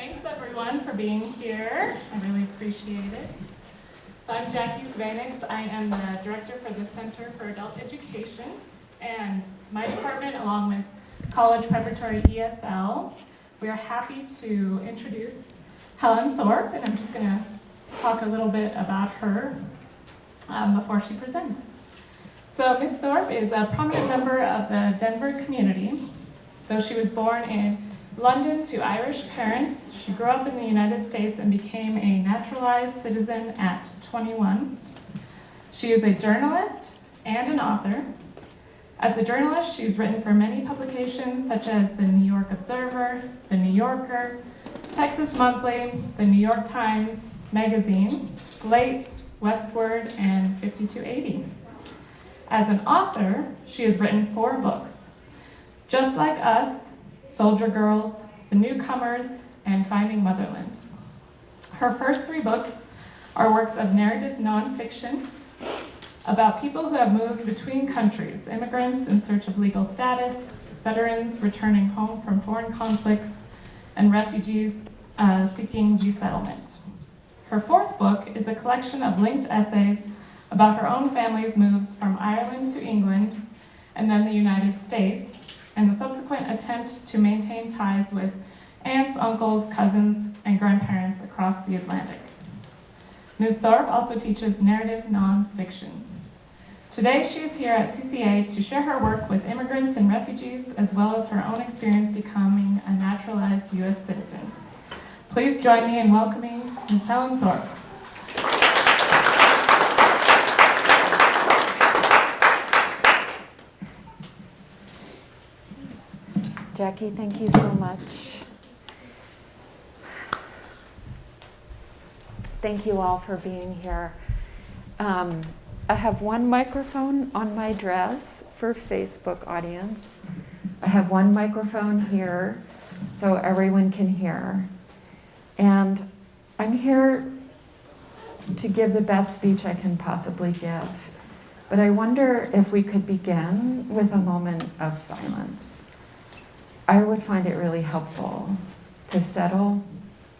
Thanks everyone for being here. I really appreciate it. So I'm Jackie Zvanix. I am the director for the Center for Adult Education, and my department, along with College Preparatory ESL, we are happy to introduce Helen Thorpe, and I'm just going to talk a little bit about her before she presents. So Ms. Thorpe is a prominent member of the Denver community. Though she was born in London to Irish parents, she grew up in the United States and became a naturalized citizen at 21. She is a journalist and an author. As a journalist, she's written for many publications such as the New York Observer, the New Yorker, Texas Monthly, the New York Times Magazine, Slate, Westward, and 5280. As an author, she has written 4 books: Just Like Us, Soldier Girls, The Newcomers, and Finding Motherland. Her first 3 books are works of narrative nonfiction about people who have moved between countries, immigrants in search of legal status, veterans returning home from foreign conflicts, and refugees seeking resettlement. Her 4th book is a collection of linked essays about her own family's moves from Ireland to England and then the United States, and the subsequent attempt to maintain ties with aunts, uncles, cousins, and grandparents across the Atlantic. Ms. Thorpe also teaches narrative nonfiction. Today she is here at CCA to share her work with immigrants and refugees, as well as her own experience becoming a naturalized U.S. citizen. Please join me in welcoming Ms. Helen Thorpe. Jackie, thank you so much. Thank you all for being here. I have one microphone on my dress for Facebook audience. I have one microphone here so everyone can hear. And I'm here to give the best speech I can possibly give. But I wonder if we could begin with a moment of silence. I would find it really helpful to settle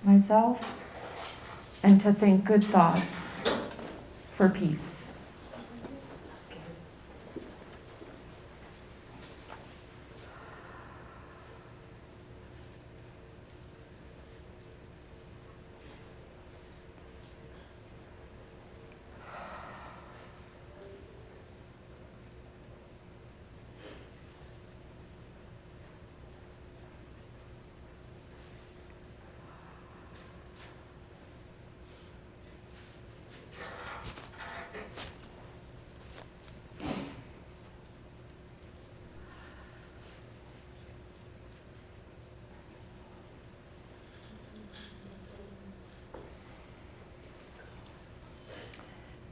myself and to think good thoughts for peace.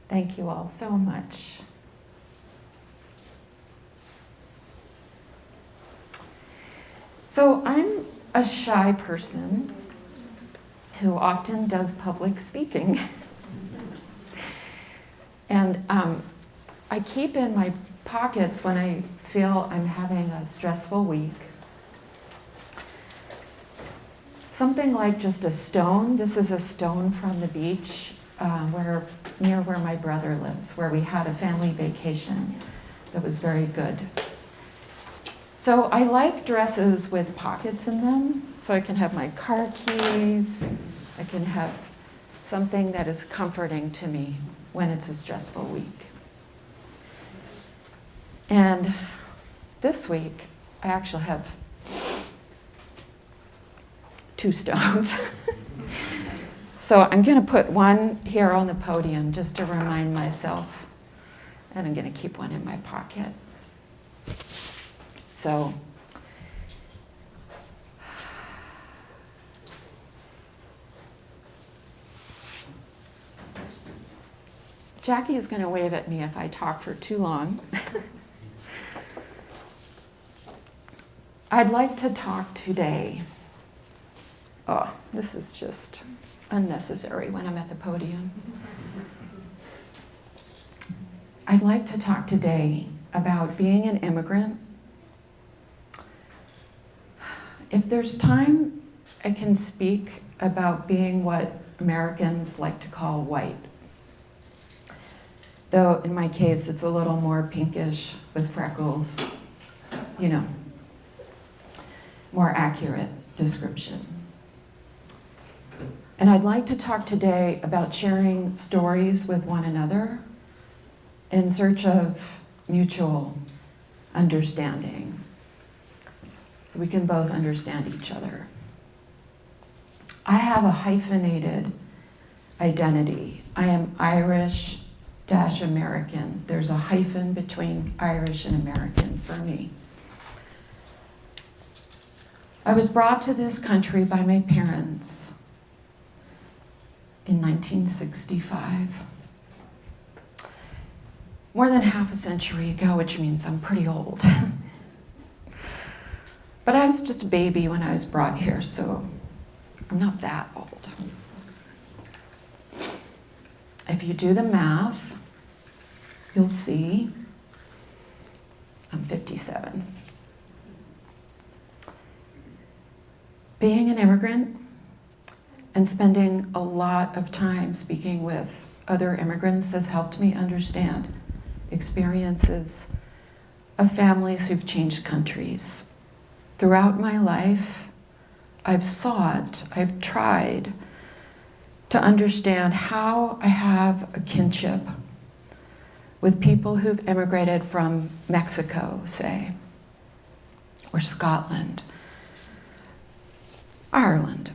Thank you all so much. So I'm a shy person who often does public speaking. And I keep in my pockets when I feel I'm having a stressful week something like just a stone. This is a stone from the beach near where my brother lives, where we had a family vacation that was very good. So I like dresses with pockets in them, so I can have my car keys, I can have something that is comforting to me when it's a stressful week. And this week, I actually have 2 stones. So I'm going to put one here on the podium just to remind myself, and I'm going to keep one in my pocket. So Jackie is going to wave at me if I talk for too long. I'd like to talk today. Oh, this is just unnecessary when I'm at the podium. I'd like to talk today about being an immigrant. If there's time I can speak about being what Americans like to call white. Though in my case, it's a little more pinkish with freckles, you know, more accurate description. And I'd like to talk today about sharing stories with one another in search of mutual understanding, so we can both understand each other. I have a hyphenated identity. I am Irish-American. There's a hyphen between Irish and American for me. I was brought to this country by my parents in 1965. More than half a century ago, which means I'm pretty old. But I was just a baby when I was brought here, so I'm not that old. If you do the math, you'll see I'm 57. Being an immigrant and spending a lot of time speaking with other immigrants has helped me understand experiences of families who've changed countries. Throughout my life, I've tried to understand how I have a kinship with people who've immigrated from Mexico, say, or Scotland, Ireland,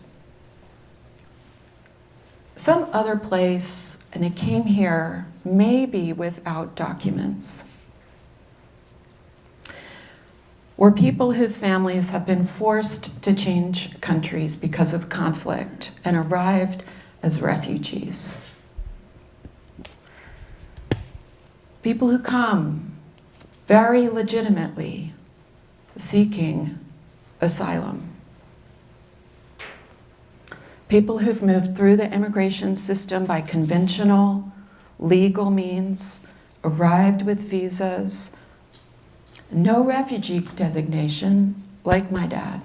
some other place, and they came here maybe without documents, or people whose families have been forced to change countries because of conflict and arrived as refugees. People who come very legitimately seeking asylum. People who've moved through the immigration system by conventional, legal means, arrived with visas, no refugee designation, like my dad.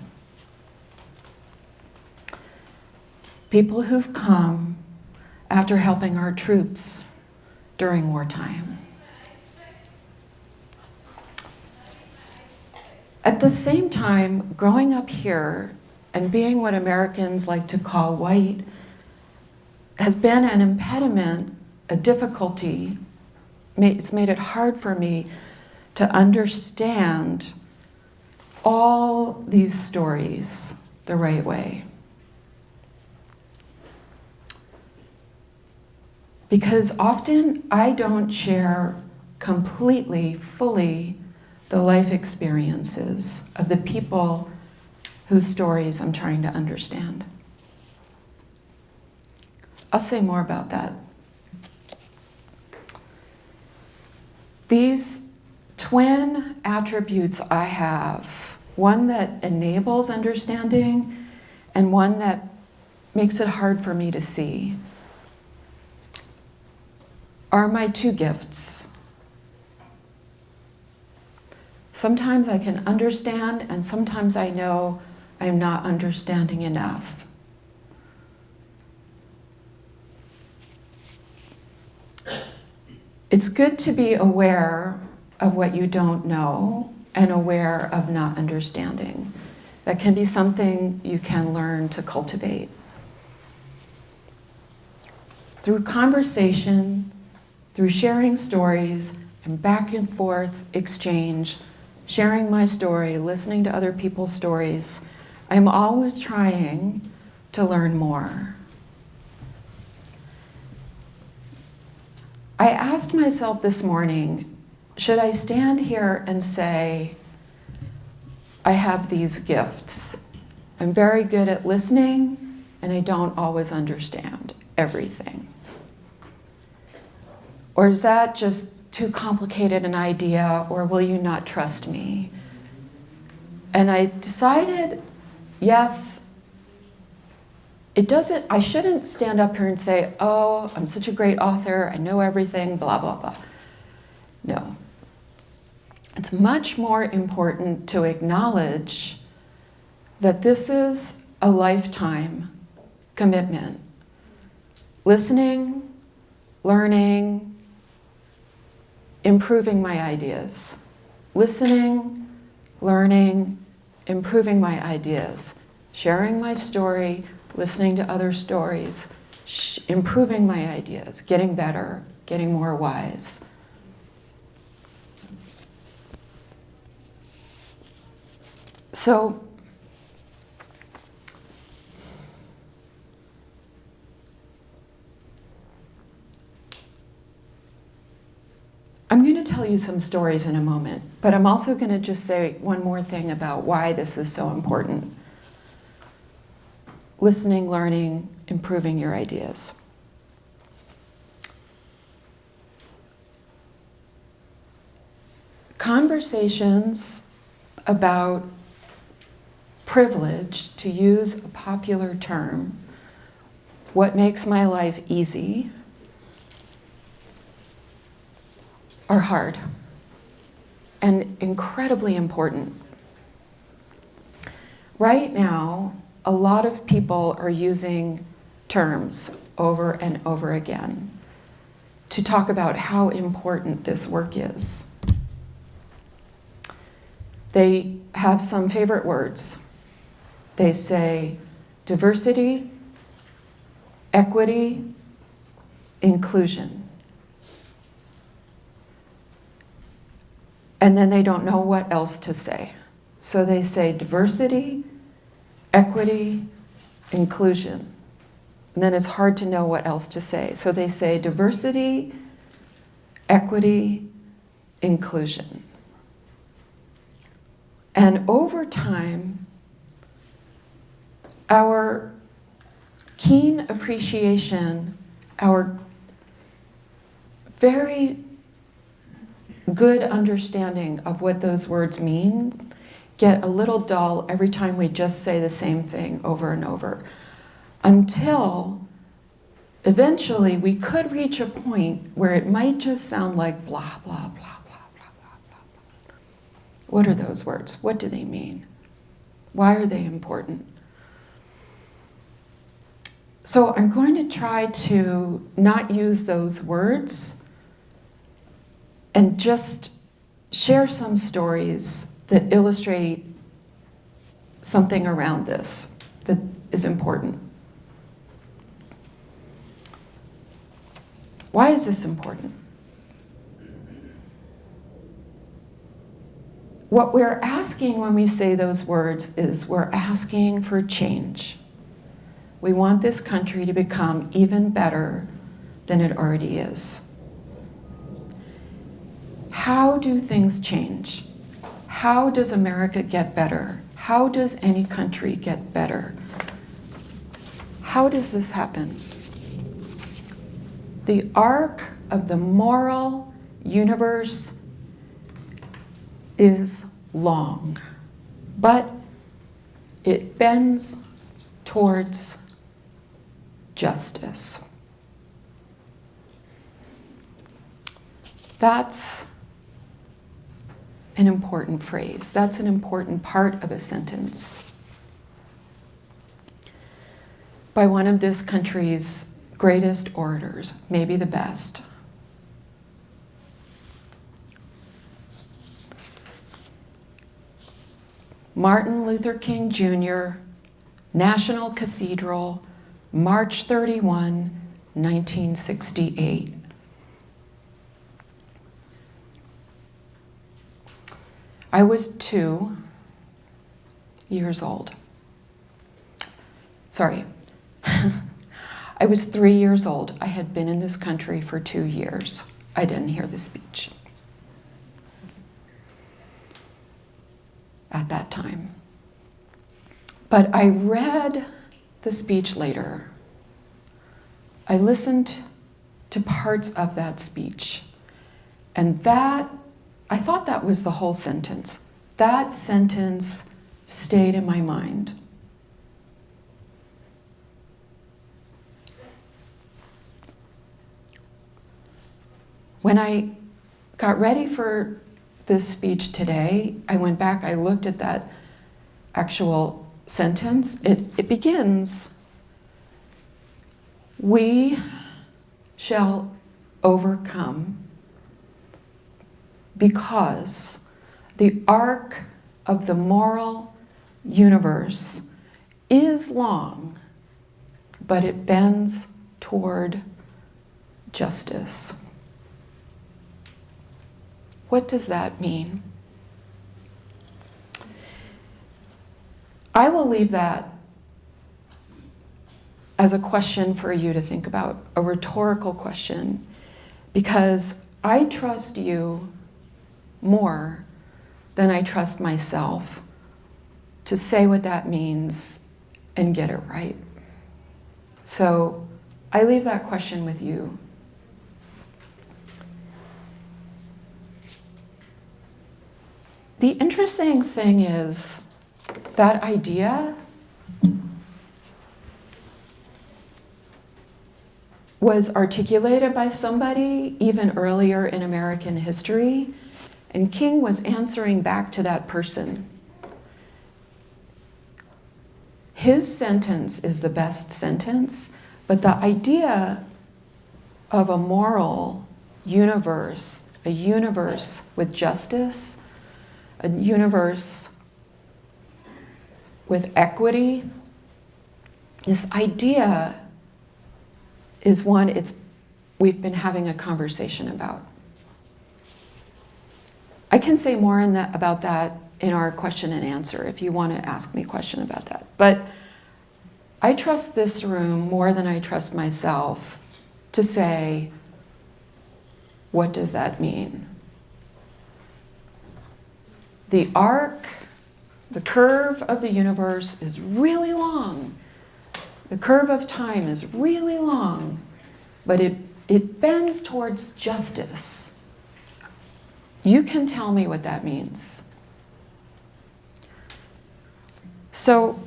People who've come after helping our troops during wartime. At the same time, growing up here and being what Americans like to call white has been an impediment, a difficulty. It's made it hard for me to understand all these stories the right way. Because often I don't share completely, fully, the life experiences of the people whose stories I'm trying to understand. I'll say more about that. These twin attributes I have, one that enables understanding and one that makes it hard for me to see, are my two gifts. Sometimes I can understand, and sometimes I know I'm not understanding enough. It's good to be aware of what you don't know and aware of not understanding. That can be something you can learn to cultivate. Through conversation, through sharing stories, and back and forth exchange, sharing my story, listening to other people's stories, I'm always trying to learn more. I asked myself this morning, should I stand here and say, I have these gifts? I'm very good at listening, and I don't always understand everything. Or is that just too complicated an idea, or will you not trust me? And I decided, yes, I shouldn't stand up here and say, oh, I'm such a great author, I know everything, blah, blah, blah. No. It's much more important to acknowledge that this is a lifetime commitment. Listening, learning, improving my ideas. Listening, learning, improving my ideas. Sharing my story, listening to other stories, improving my ideas, getting better, getting more wise. So, I'm going to tell you some stories in a moment, but I'm also going to just say one more thing about why this is so important. Listening, learning, improving your ideas. Conversations about privilege, to use a popular term, what makes my life easy, are hard and incredibly important. Right now, a lot of people are using terms over and over again to talk about how important this work is. They have some favorite words. They say diversity, equity, inclusion. And then they don't know what else to say. So they say diversity, equity, inclusion. And then it's hard to know what else to say. So they say diversity, equity, inclusion. And over time, our keen appreciation, our very good understanding of what those words mean get a little dull every time we just say the same thing over and over. Until eventually we could reach a point where it might just sound like blah, blah, blah, blah, blah, blah, blah, blah. What are those words? What do they mean? Why are they important? So I'm going to try to not use those words and just share some stories that illustrate something around this that is important. Why is this important? What we're asking when we say those words is we're asking for change. We want this country to become even better than it already is. How do things change? How does America get better? How does any country get better? How does this happen? The arc of the moral universe is long, but it bends towards justice. That's an important phrase. That's an important part of a sentence by one of this country's greatest orators, maybe the best. Martin Luther King Jr., National Cathedral, March 31, 1968. I was 2 years old. Sorry. I was 3 years old. I had been in this country for 2 years. I didn't hear the speech at that time. But I read the speech later. I listened to parts of that speech. And I thought that was the whole sentence. That sentence stayed in my mind. When I got ready for this speech today, I went back, I looked at that actual sentence. It begins, "We shall overcome because the arc of the moral universe is long, but it bends toward justice." What does that mean? I will leave that as a question for you to think about, a rhetorical question, because I trust you more than I trust myself to say what that means and get it right. So I leave that question with you. The interesting thing is that idea was articulated by somebody even earlier in American history, and King was answering back to that person. His sentence is the best sentence, but the idea of a moral universe, a universe with justice, a universe with equity, this idea is one we've been having a conversation about. I can say more about that in our question and answer if you want to ask me a question about that. But I trust this room more than I trust myself to say, what does that mean? The arc, the curve of the universe is really long. The curve of time is really long, but it bends towards justice. You can tell me what that means. So,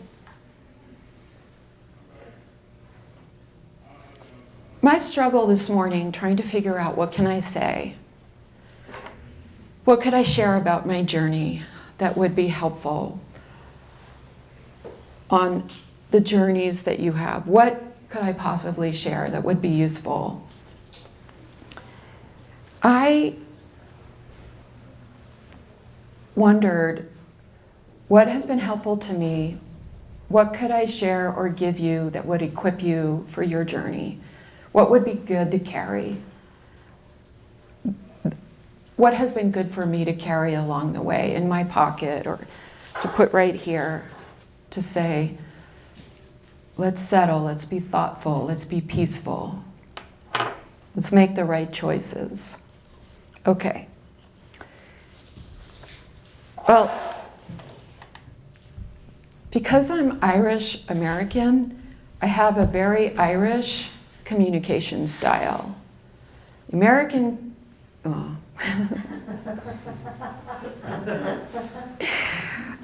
my struggle this morning trying to figure out what can I say? What could I share about my journey that would be helpful on the journeys that you have? What could I possibly share that would be useful? I wondered what has been helpful to me. What could I share or give you that would equip you for your journey? What would be good to carry? What has been good for me to carry along the way in my pocket or to put right here to say, let's settle, let's be thoughtful, let's be peaceful. Let's make the right choices. Okay. Well, because I'm Irish American, I have a very Irish communication style. American, oh.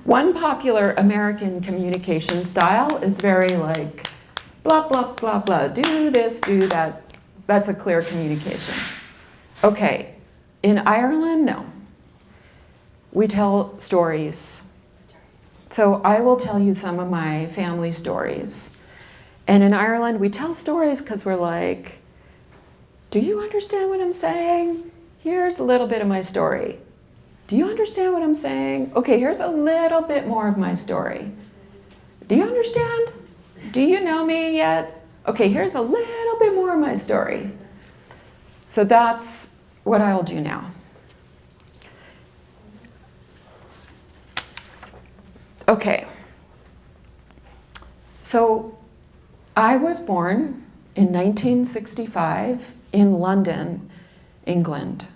One popular American communication style is very like, blah, blah, blah, blah, do this, do that. That's a clear communication. Okay, in Ireland, no. We tell stories. So I will tell you some of my family stories. And in Ireland, we tell stories because we're like, do you understand what I'm saying? Here's a little bit of my story. Do you understand what I'm saying? Okay, here's a little bit more of my story. Do you understand? Do you know me yet? Okay, here's a little bit more of my story. So that's what I'll do now. Okay. So I was born in 1965 in London, England.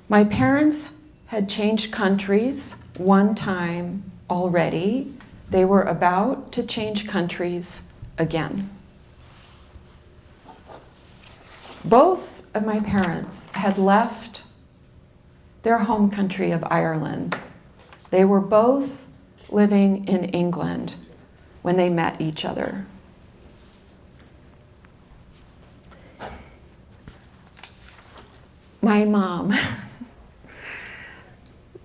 My parents had changed countries one time already. They were about to change countries again. Both of my parents had left their home country of Ireland. They were both living in England when they met each other. My mom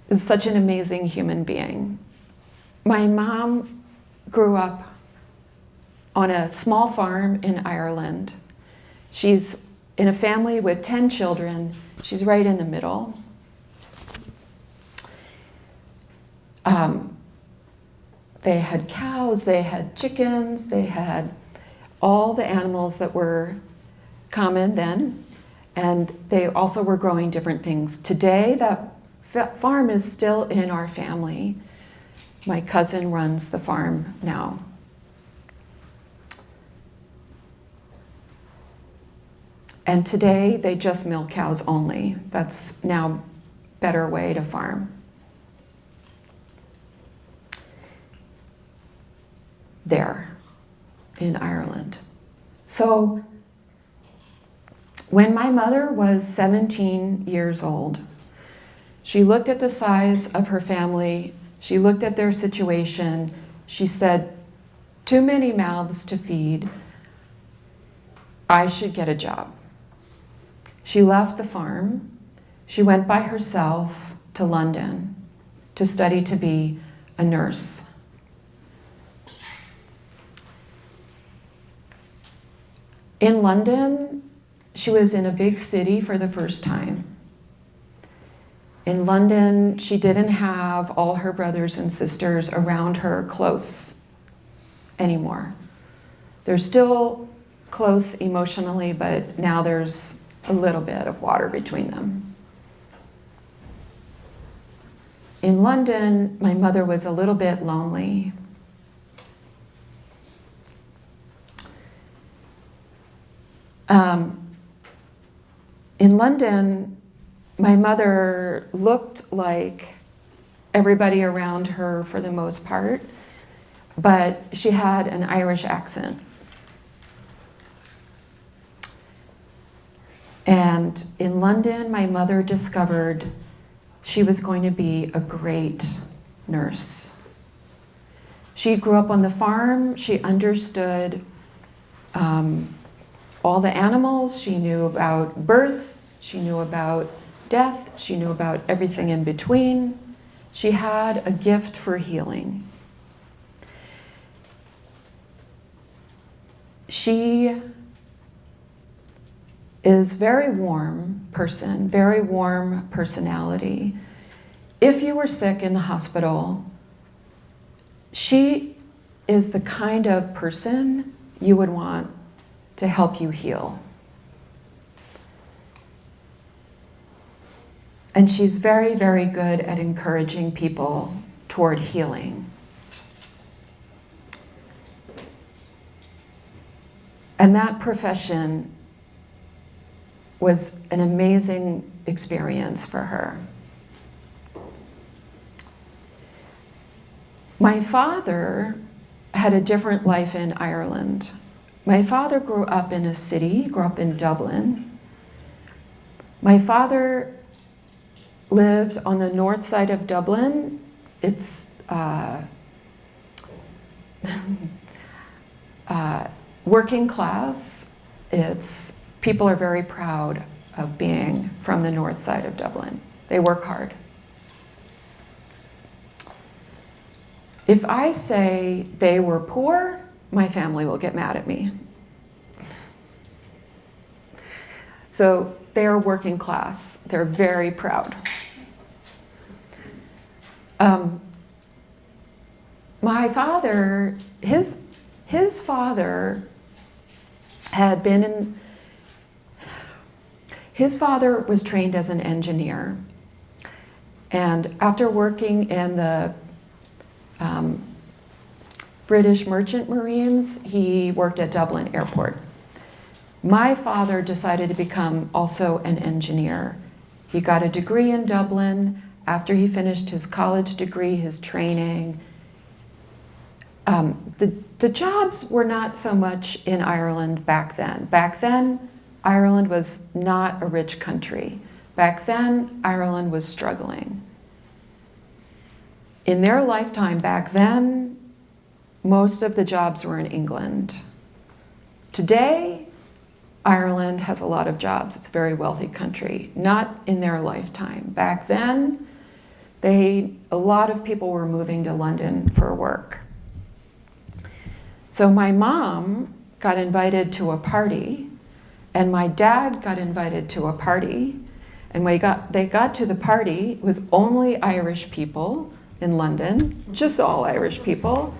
is such an amazing human being. My mom grew up on a small farm in Ireland. She's in a family with 10 children. She's right in the middle. They had cows, they had chickens, they had all the animals that were common then, and they also were growing different things. Today, that farm is still in our family. My cousin runs the farm now. And today, they just milk cows only. That's now a better way to farm. There in Ireland. So when my mother was 17 years old, she looked at the size of her family, she looked at their situation, she said, too many mouths to feed, I should get a job. She left the farm, she went by herself to London to study to be a nurse. In London, she was in a big city for the first time. In London, she didn't have all her brothers and sisters around her close anymore. They're still close emotionally, but now there's a little bit of water between them. In London, my mother was a little bit lonely. In London, my mother looked like everybody around her for the most part, but she had an Irish accent. And in London, my mother discovered she was going to be a great nurse. She grew up on the farm, she understood all the animals, she knew about birth, she knew about death, she knew about everything in between. She had a gift for healing. She is very warm person, very warm personality. If you were sick in the hospital, she is the kind of person you would want to help you heal. And she's very, very good at encouraging people toward healing. And that profession was an amazing experience for her. My father had a different life in Ireland. My father grew up in a city, grew up in Dublin. My father lived on the north side of Dublin. It's working class. People are very proud of being from the north side of Dublin. They work hard. If I say they were poor, my family will get mad at me. So they are working class. They're very proud. My father, his father had been in, his father was trained as an engineer. And after working in the British Merchant Marines, he worked at Dublin Airport. My father decided to become also an engineer. He got a degree in Dublin. After he finished his college degree, his training, the jobs were not so much in Ireland back then. Back then, Ireland was not a rich country. Back then, Ireland was struggling. In their lifetime back then, most of the jobs were in England. Today, Ireland has a lot of jobs. It's a very wealthy country. Not in their lifetime. Back then, a lot of people were moving to London for work. So my mom got invited to a party, and my dad got invited to a party, and they got to the party. It was only Irish people in London, just all Irish people.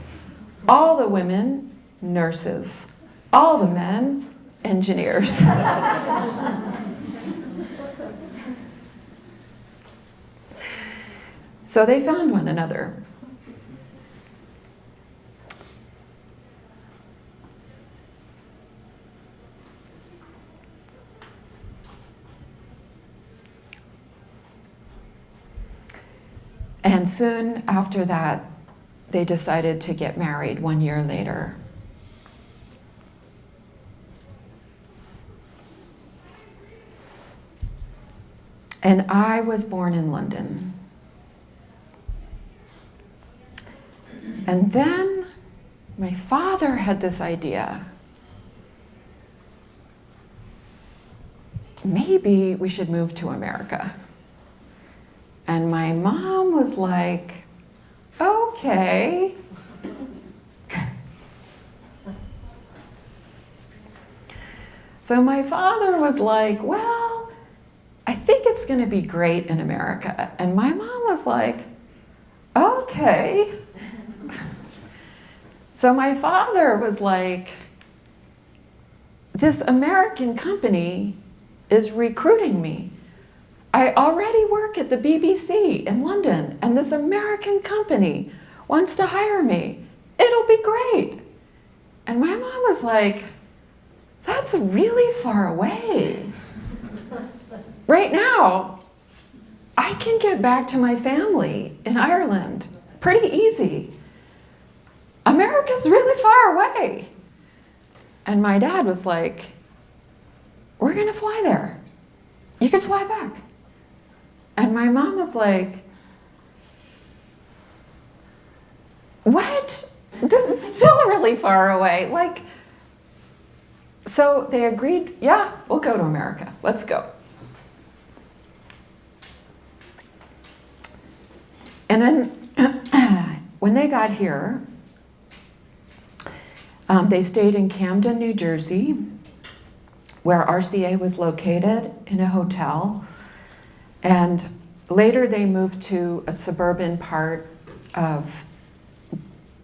All the women, nurses. All the men, engineers. So they found one another. And soon after that, they decided to get married 1 year later. And I was born in London. And then my father had this idea. Maybe we should move to America. And my mom was like, okay. So my father was like, well, I think it's going to be great in America. And my mom was like, okay. So my father was like, this American company is recruiting me. I already work at the BBC in London, and this American company wants to hire me. It'll be great. And my mom was like, that's really far away. Right now, I can get back to my family in Ireland pretty easy. America's really far away. And my dad was like, we're going to fly there. You can fly back. And my mom was like, what? This is still really far away. Like, so they agreed, yeah, we'll go to America. Let's go. And then when they got here, they stayed in Camden, New Jersey, where RCA was located, in a hotel. And later they moved to a suburban part of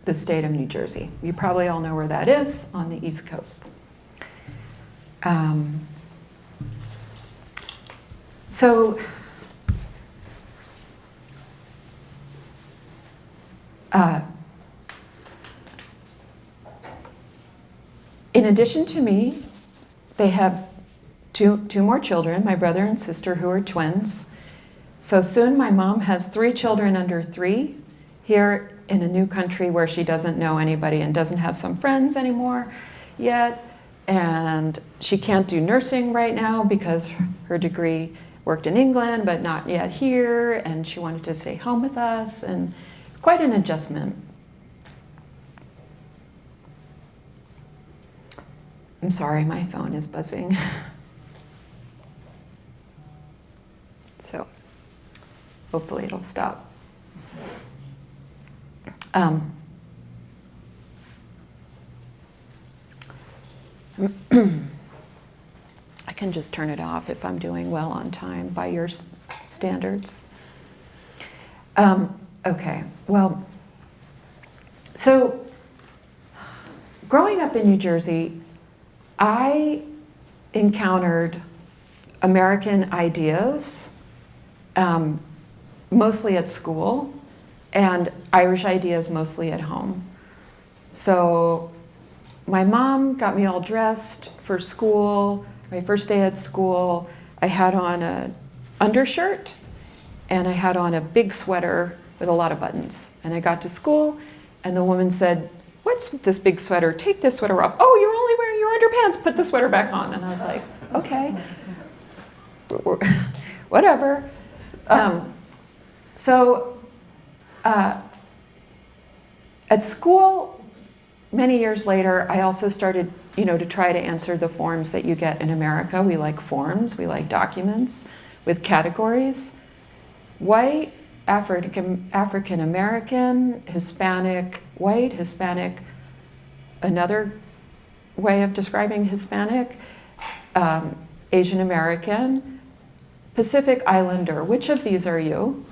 the state of New Jersey. You probably all know where that is, on the East Coast. In addition to me, they have two more children, my brother and sister, who are twins. So soon my mom has 3 children under 3 here in a new country where she doesn't know anybody and doesn't have some friends anymore yet. And she can't do nursing right now because her degree worked in England, but not yet here. And she wanted to stay home with us, and quite an adjustment. I'm sorry, my phone is buzzing. So hopefully it'll stop. I can just turn it off if I'm doing well on time by your standards. Okay, well, so growing up in New Jersey, I encountered American ideas, mostly at school, and Irish ideas mostly at home. So my mom got me all dressed for school. My first day at school, I had on an undershirt, and I had on a big sweater with a lot of buttons. And I got to school, and the woman said, "What's with this big sweater? Take this sweater off." "Oh, you're only wearing your underpants. Put the sweater back on." And I was like, okay, whatever. At school, many years later, I also started, to try to answer the forms that you get in America. We like forms, we like documents with categories. White, African American, Hispanic, white, Hispanic, another way of describing Hispanic, Asian American, Pacific Islander. Which of these are you?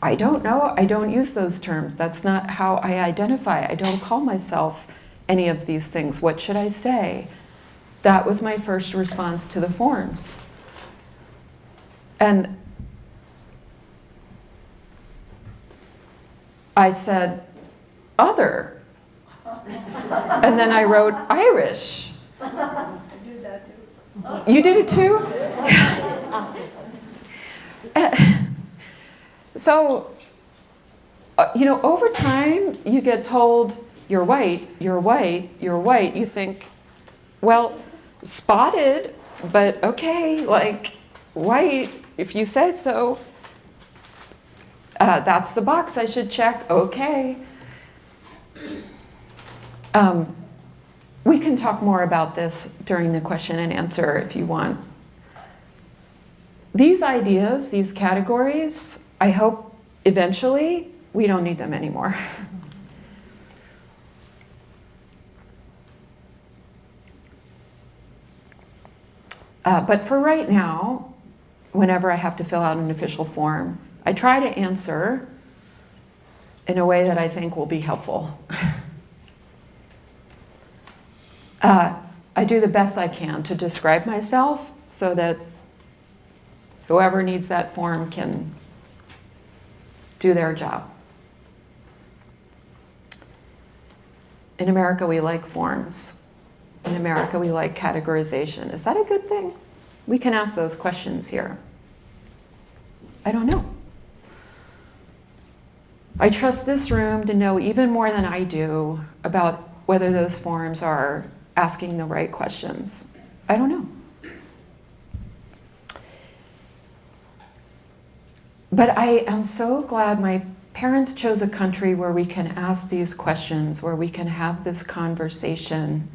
I don't know. I don't use those terms. That's not how I identify. I don't call myself any of these things. What should I say? That was my first response to the forms. And I said, other. And then I wrote Irish. I did that too. You did it too? So, over time, you get told, you're white, you're white, you're white. You think, well, spotted, but okay, like, white, if you say so. That's the box I should check, okay. We can talk more about this during the question and answer if you want. These ideas, these categories, I hope eventually we don't need them anymore. But for right now, whenever I have to fill out an official form, I try to answer in a way that I think will be helpful. I do the best I can to describe myself so that whoever needs that form can do their job. In America, we like forms. In America, we like categorization. Is that a good thing? We can ask those questions here. I don't know. I trust this room to know even more than I do about whether those forms are asking the right questions. I don't know. But I am so glad my parents chose a country where we can ask these questions, where we can have this conversation,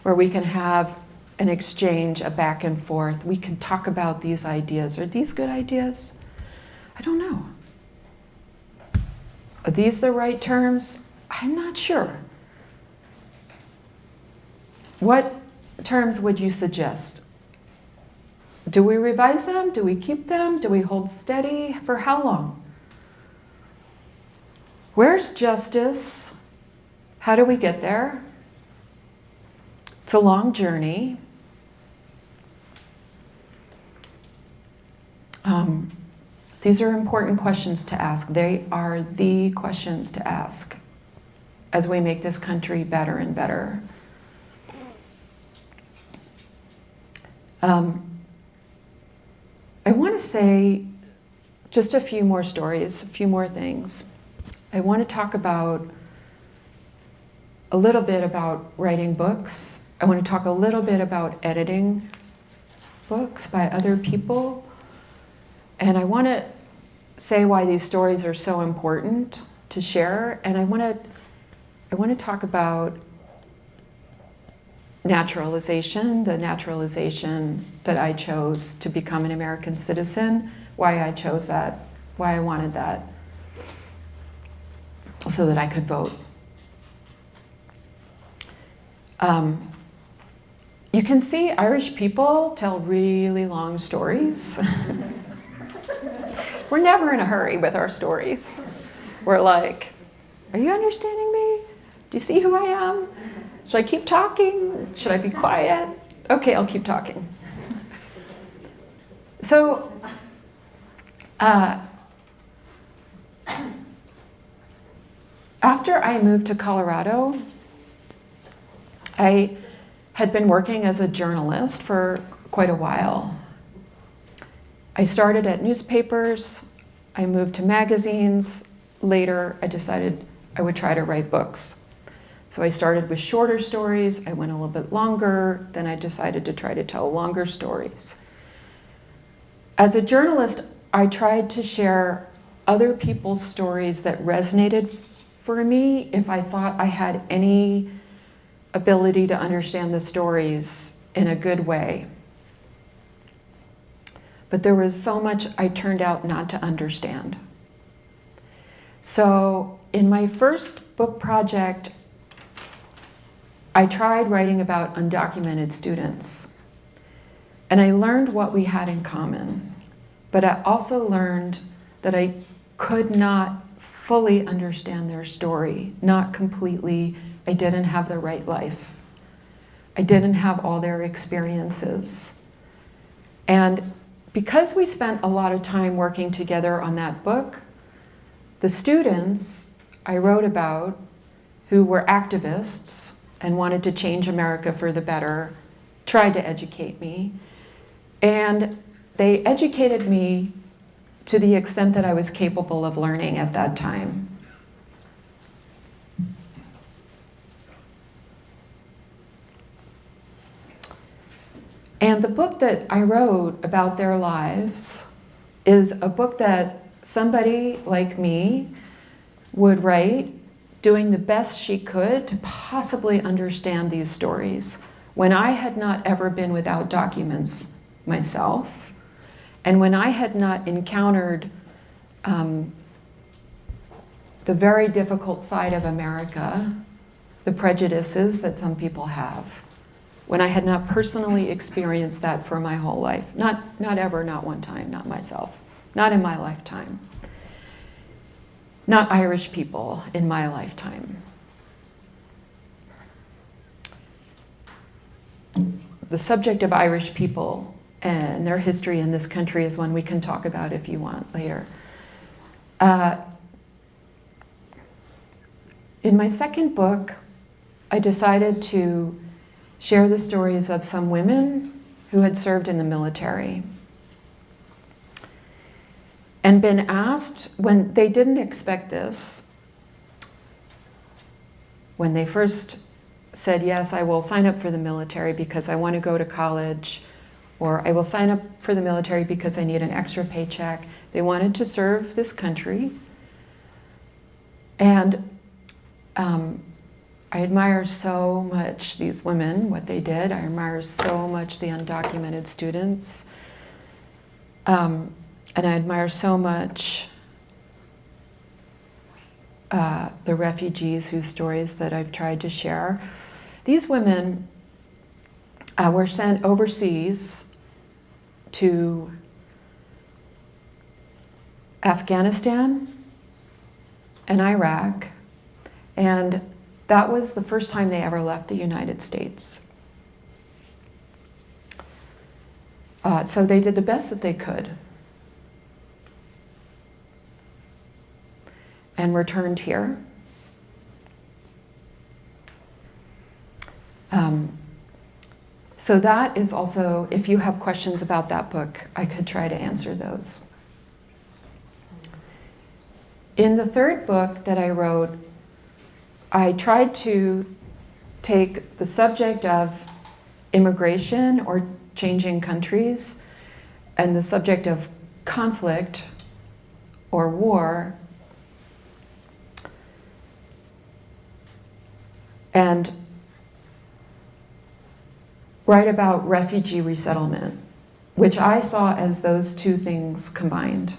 where we can have an exchange, a back and forth. We can talk about these ideas. Are these good ideas? I don't know. Are these the right terms? I'm not sure. What terms would you suggest? Do we revise them? Do we keep them? Do we hold steady? For how long? Where's justice? How do we get there? It's a long journey. These are important questions to ask. They are the questions to ask as we make this country better and better. I want to say just a few more stories, a few more things. I want to talk about a little bit about writing books. I want to talk a little bit about editing books by other people. And I want to say why these stories are so important to share. And I want to talk about naturalization, the naturalization that I chose to become an American citizen, why I chose that, why I wanted that, so that I could vote. You can see Irish people tell really long stories. We're never in a hurry with our stories. We're like, are you understanding me? Do you see who I am? Should I keep talking? Should I be quiet? Okay, I'll keep talking. So, after I moved to Colorado, I had been working as a journalist for quite a while. I started at newspapers, I moved to magazines. Later, I decided I would try to write books. So I started with shorter stories, I went a little bit longer, then I decided to try to tell longer stories. As a journalist, I tried to share other people's stories that resonated for me if I thought I had any ability to understand the stories in a good way. But there was so much I turned out not to understand. So in my first book project, I tried writing about undocumented students. And I learned what we had in common. But I also learned that I could not fully understand their story, not completely. I didn't have the right life. I didn't have all their experiences. And because we spent a lot of time working together on that book, the students I wrote about who were activists and wanted to change America for the better tried to educate me. And they educated me to the extent that I was capable of learning at that time. And the book that I wrote about their lives is a book that somebody like me would write, doing the best she could to possibly understand these stories, when I had not ever been without documents myself, and when I had not encountered the very difficult side of America, the prejudices that some people have, when I had not personally experienced that for my whole life. Not ever, not one time, not myself, not in my lifetime. Not Irish people in my lifetime. The subject of Irish people and their history in this country is one we can talk about if you want later. In my second book, I decided to share the stories of some women who had served in the military and been asked, when they didn't expect this, when they first said, yes, I will sign up for the military because I want to go to college, or I will sign up for the military because I need an extra paycheck. They wanted to serve this country. And I admire so much these women, what they did. I admire so much the undocumented students. And I admire so much the refugees whose stories that I've tried to share. These women were sent overseas to Afghanistan and Iraq, and that was the first time they ever left the United States. So they did the best that they could and returned here. So that is also, if you have questions about that book, I could try to answer those. In the third book that I wrote, I tried to take the subject of immigration or changing countries and the subject of conflict or war and write about refugee resettlement, which I saw as those two things combined.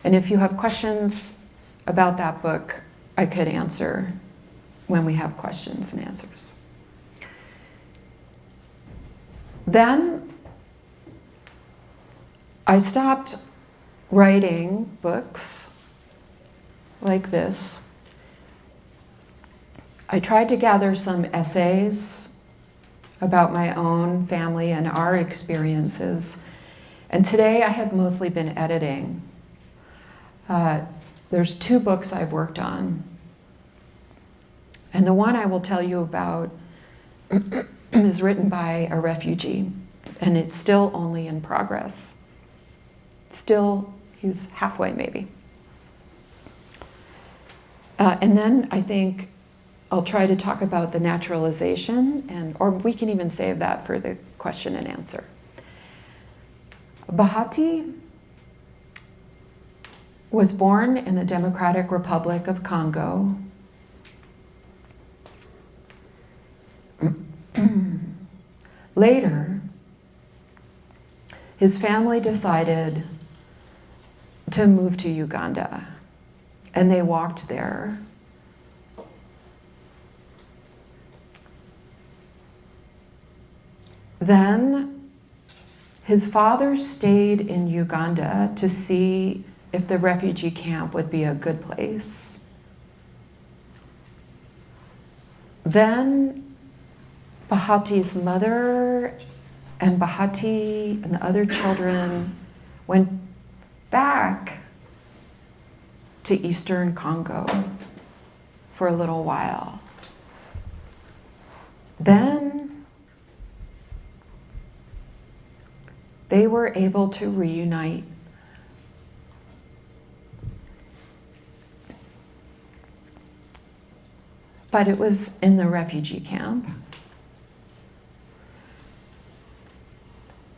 And if you have questions about that book, I could answer when we have questions and answers. Then I stopped writing books like this. I tried to gather some essays about my own family and our experiences. And today I have mostly been editing. There's 2 books I've worked on. And the one I will tell you about is written by a refugee, and it's still only in progress. Still, he's halfway maybe. And then I think I'll try to talk about the naturalization, or we can even save that for the question and answer. Bahati was born in the Democratic Republic of Congo. Later, his family decided to move to Uganda. and they walked there. Then his father stayed in Uganda to see if the refugee camp would be a good place. Then Bahati's mother and Bahati and the other children went back to Eastern Congo for a little while. Then they were able to reunite. But it was in the refugee camp.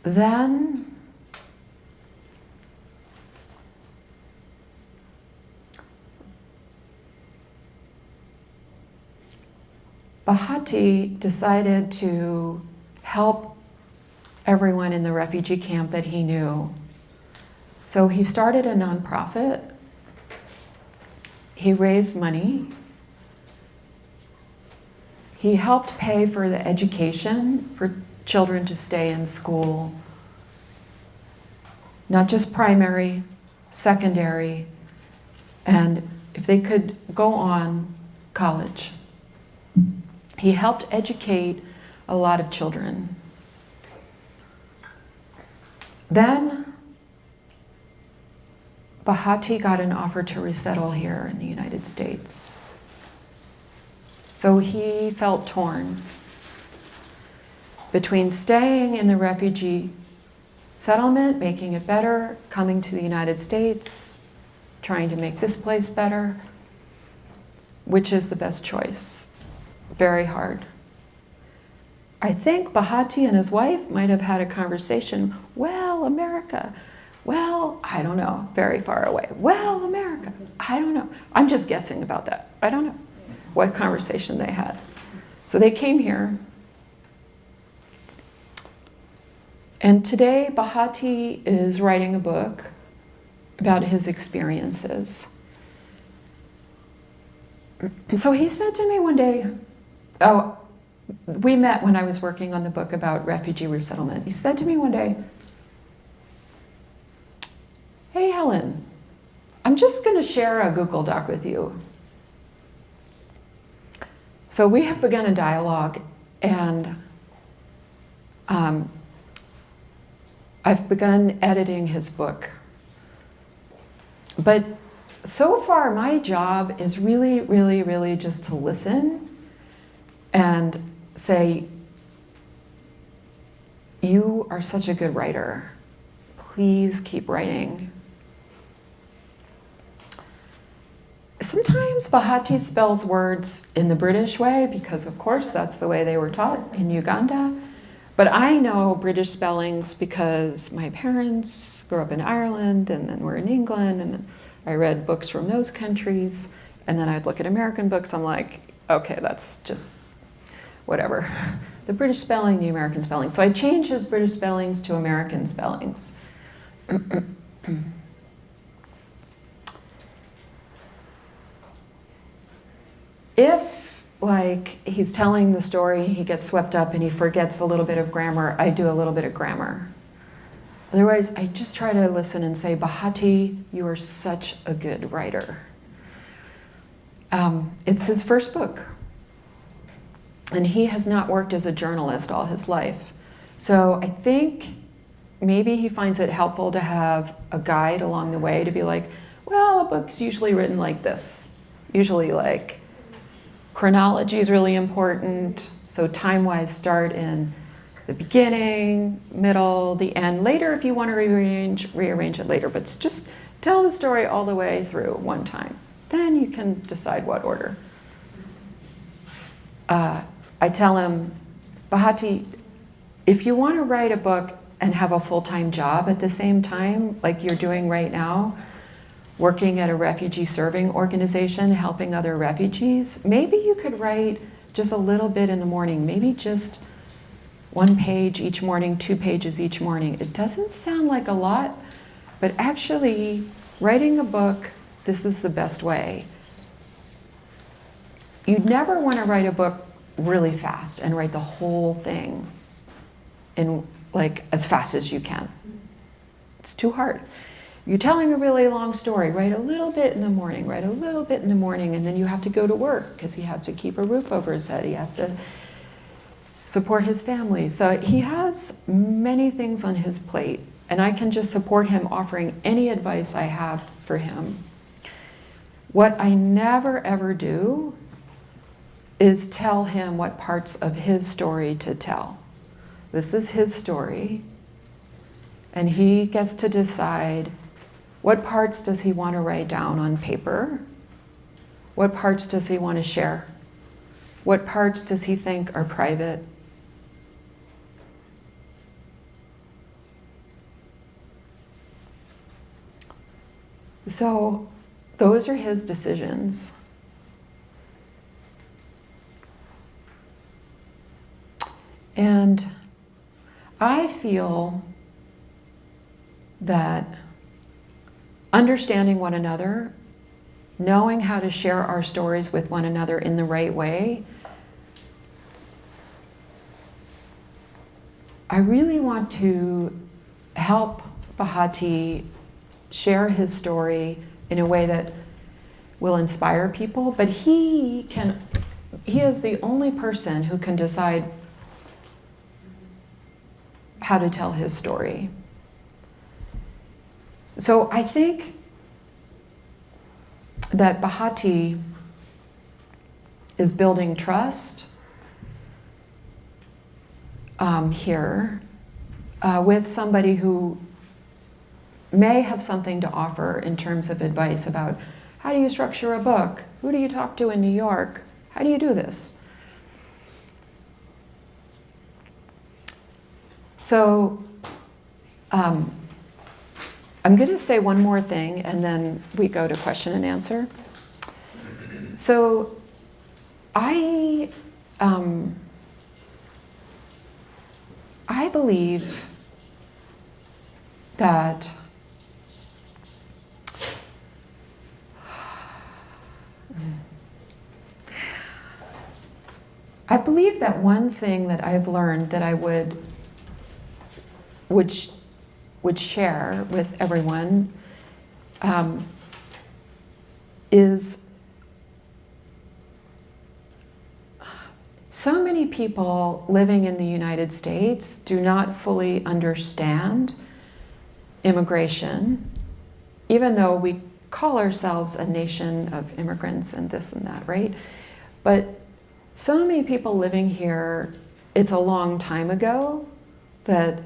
Then Bahati decided to help everyone in the refugee camp that he knew. So he started a nonprofit. He raised money. He helped pay for the education for children to stay in school, not just primary, secondary, and if they could go on, college. He helped educate a lot of children. Then Bahati got an offer to resettle here in the United States. So he felt torn between staying in the refugee settlement, making it better, coming to the United States, trying to make this place better. Which is the best choice? Very hard. I think Bahati and his wife might have had a conversation. Well, America. Well, I don't know. Very far away. Well, America. I don't know. I'm just guessing about that. I don't know what conversation they had. So they came here. And today, Bahati is writing a book about his experiences. So he said to me one day, we met when I was working on the book about refugee resettlement. He said to me one day, "Hey, Helen, I'm just going to share a Google Doc with you." So we have begun a dialogue, and I've begun editing his book. But so far, my job is really, really, really just to listen and say, "You are such a good writer. Please keep writing." Sometimes Bahati spells words in the British way because, of course, that's the way they were taught in Uganda. But I know British spellings because my parents grew up in Ireland and then were in England, and I read books from those countries, and then I'd look at American books. I'm like, okay, that's just whatever. The British spelling, the American spelling. So I changed his British spellings to American spellings. If, like, he's telling the story, he gets swept up and he forgets a little bit of grammar, I do a little bit of grammar. Otherwise, I just try to listen and say, "Bahati, you are such a good writer." It's his first book. And he has not worked as a journalist all his life. So I think maybe he finds it helpful to have a guide along the way to be like, well, a book's usually written like this. Usually like chronology is really important. So time-wise, start in the beginning, middle, the end. Later, if you want to rearrange it later. But just tell the story all the way through one time. Then you can decide what order. I tell him, "Bahati, if you want to write a book and have a full-time job at the same time, like you're doing right now, working at a refugee serving organization, helping other refugees, maybe you could write just a little bit in the morning, maybe just 1 page each morning, 2 pages each morning. It doesn't sound like a lot, but actually writing a book this is the best way. You'd never want to write a book really fast and write the whole thing in like as fast as you can. It's too hard. You're telling a really long story, write a little bit in the morning, write a little bit in the morning, and then you have to go to work because he has to keep a roof over his head. He has to support his family. So he has many things on his plate, and I can just support him offering any advice I have for him. What I never ever do is tell him what parts of his story to tell. This is his story, and he gets to decide what parts does he want to write down on paper, what parts does he want to share, what parts does he think are private. So those are his decisions. And I feel that understanding one another, knowing how to share our stories with one another in the right way, I really want to help Bahati share his story in a way that will inspire people, but he is the only person who can decide how to tell his story. So I think that Bahati is building trust here with somebody who may have something to offer in terms of advice about how do you structure a book? Who do you talk to in New York? How do you do this? So I'm going to say one more thing and then we go to question and answer. So I believe that one thing that I've learned that I would share with everyone is so many people living in the United States do not fully understand immigration, even though we call ourselves a nation of immigrants and this and that, right? But so many people living here, it's a long time ago that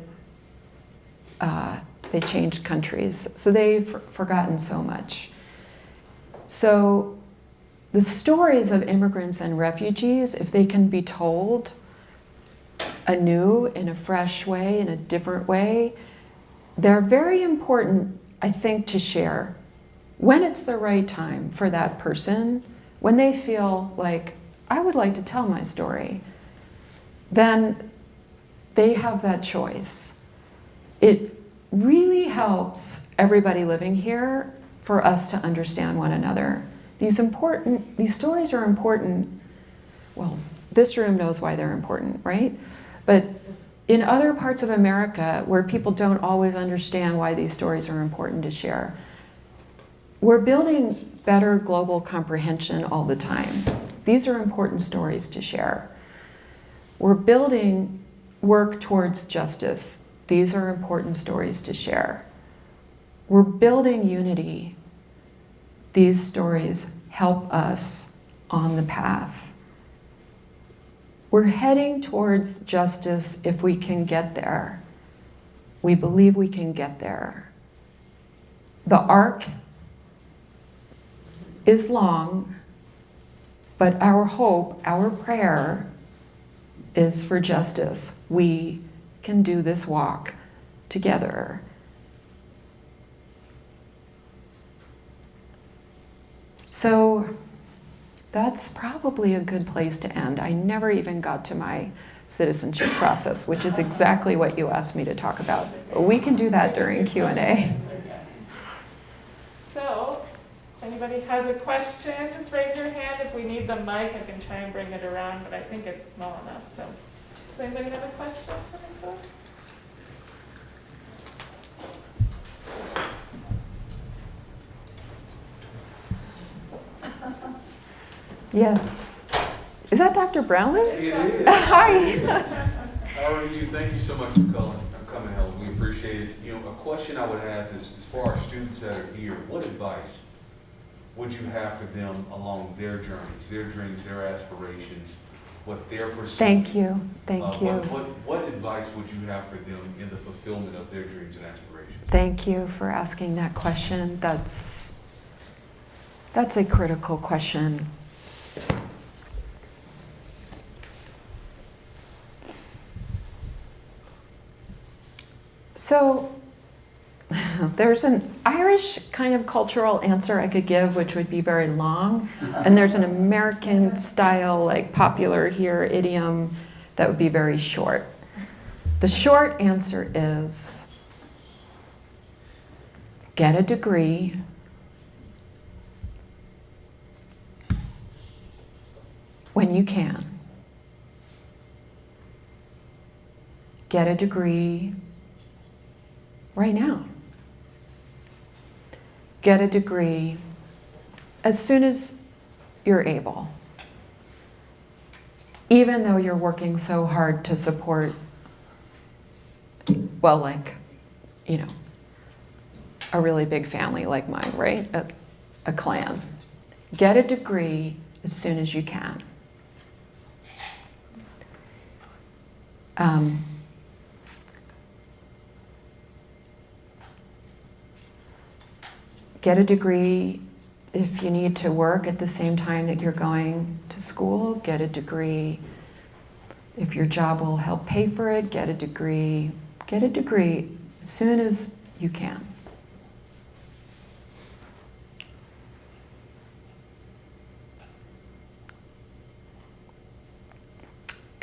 they changed countries, so they've forgotten so much. So the stories of immigrants and refugees, if they can be told anew, in a fresh way, in a different way, they're very important, I think, to share when it's the right time for that person, when they feel like, I would like to tell my story, then they have that choice. It really helps everybody living here for us to understand one another. These stories are important. Well, this room knows why they're important, right? But in other parts of America where people don't always understand why these stories are important to share, we're building better global comprehension all the time. These are important stories to share. We're building work towards justice. These are important stories to share. We're building unity. These stories help us on the path. We're heading towards justice if we can get there. We believe we can get there. The arc is long, but our hope, our prayer is for justice. We can do this walk together. So that's probably a good place to end. I never even got to my citizenship process, which is exactly what you asked me to talk about. But we can do that during Q&A. So, if anybody has a question, just raise your hand. If we need the mic, I can try and bring it around, but I think it's small enough. So, does anybody have a question for this book? Yes. Is that Dr. Brownlee? It is. Hi. How are you? Thank you so much for coming, Helen. We appreciate it. A question I would have is, for our students that are here, what advice would you have for them along their journeys, their dreams, their aspirations, what they're pursuing? Thank you. Thank you. What advice would you have for them in the fulfillment of their dreams and aspirations? Thank you for asking that question. That's a critical question. So there's an Irish kind of cultural answer I could give, which would be very long, and there's an American style, like popular here idiom that would be very short. The short answer is get a degree, when you can. Get a degree right now. Get a degree as soon as you're able. Even though you're working so hard to support, well, like, a really big family like mine, right? A clan. Get a degree as soon as you can. Get a degree if you need to work at the same time that you're going to school. Get a degree if your job will help pay for it. Get a degree. Get a degree as soon as you can.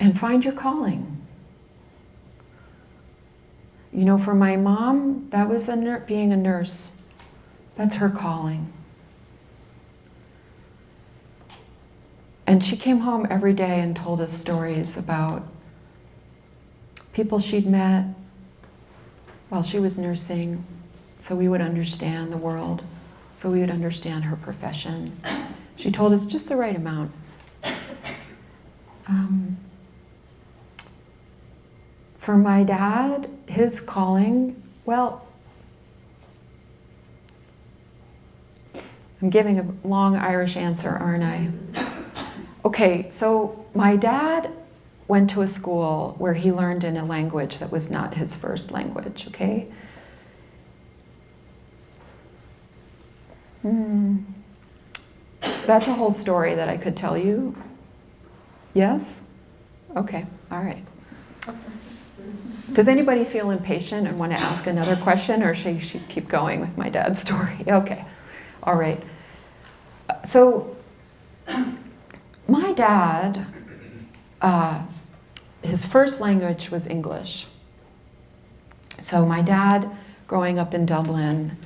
And find your calling. For my mom, that was being a nurse. That's her calling. And she came home every day and told us stories about people she'd met while she was nursing, so we would understand the world, so we would understand her profession. She told us just the right amount. For my dad, his calling, well, I'm giving a long Irish answer, aren't I? Okay, so my dad went to a school where he learned in a language that was not his first language, okay? That's a whole story that I could tell you. Yes? Okay, all right. Does anybody feel impatient and want to ask another question, or should I keep going with my dad's story? Okay, all right. So my dad, his first language was English. So my dad, growing up in Dublin,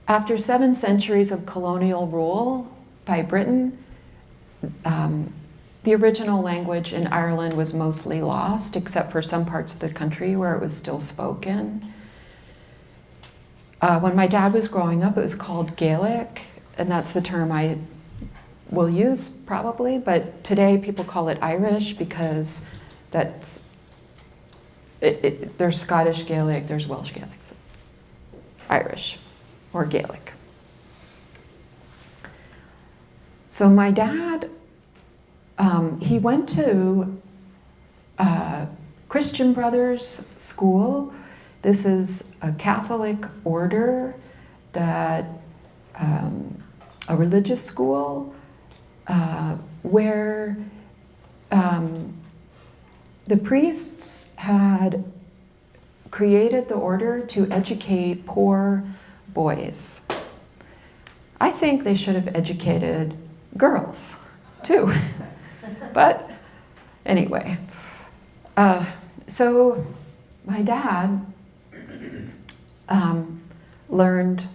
after 7 centuries of colonial rule by Britain, the original language in Ireland was mostly lost, except for some parts of the country where it was still spoken. When my dad was growing up, it was called Gaelic, and that's the term I will use probably, but today people call it Irish because there's Scottish Gaelic, there's Welsh Gaelic, so Irish or Gaelic. So my dad, he went to Christian Brothers School. This is a Catholic order that, a religious school where the priests had created the order to educate poor boys. I think they should have educated girls too. But anyway, so my dad learned,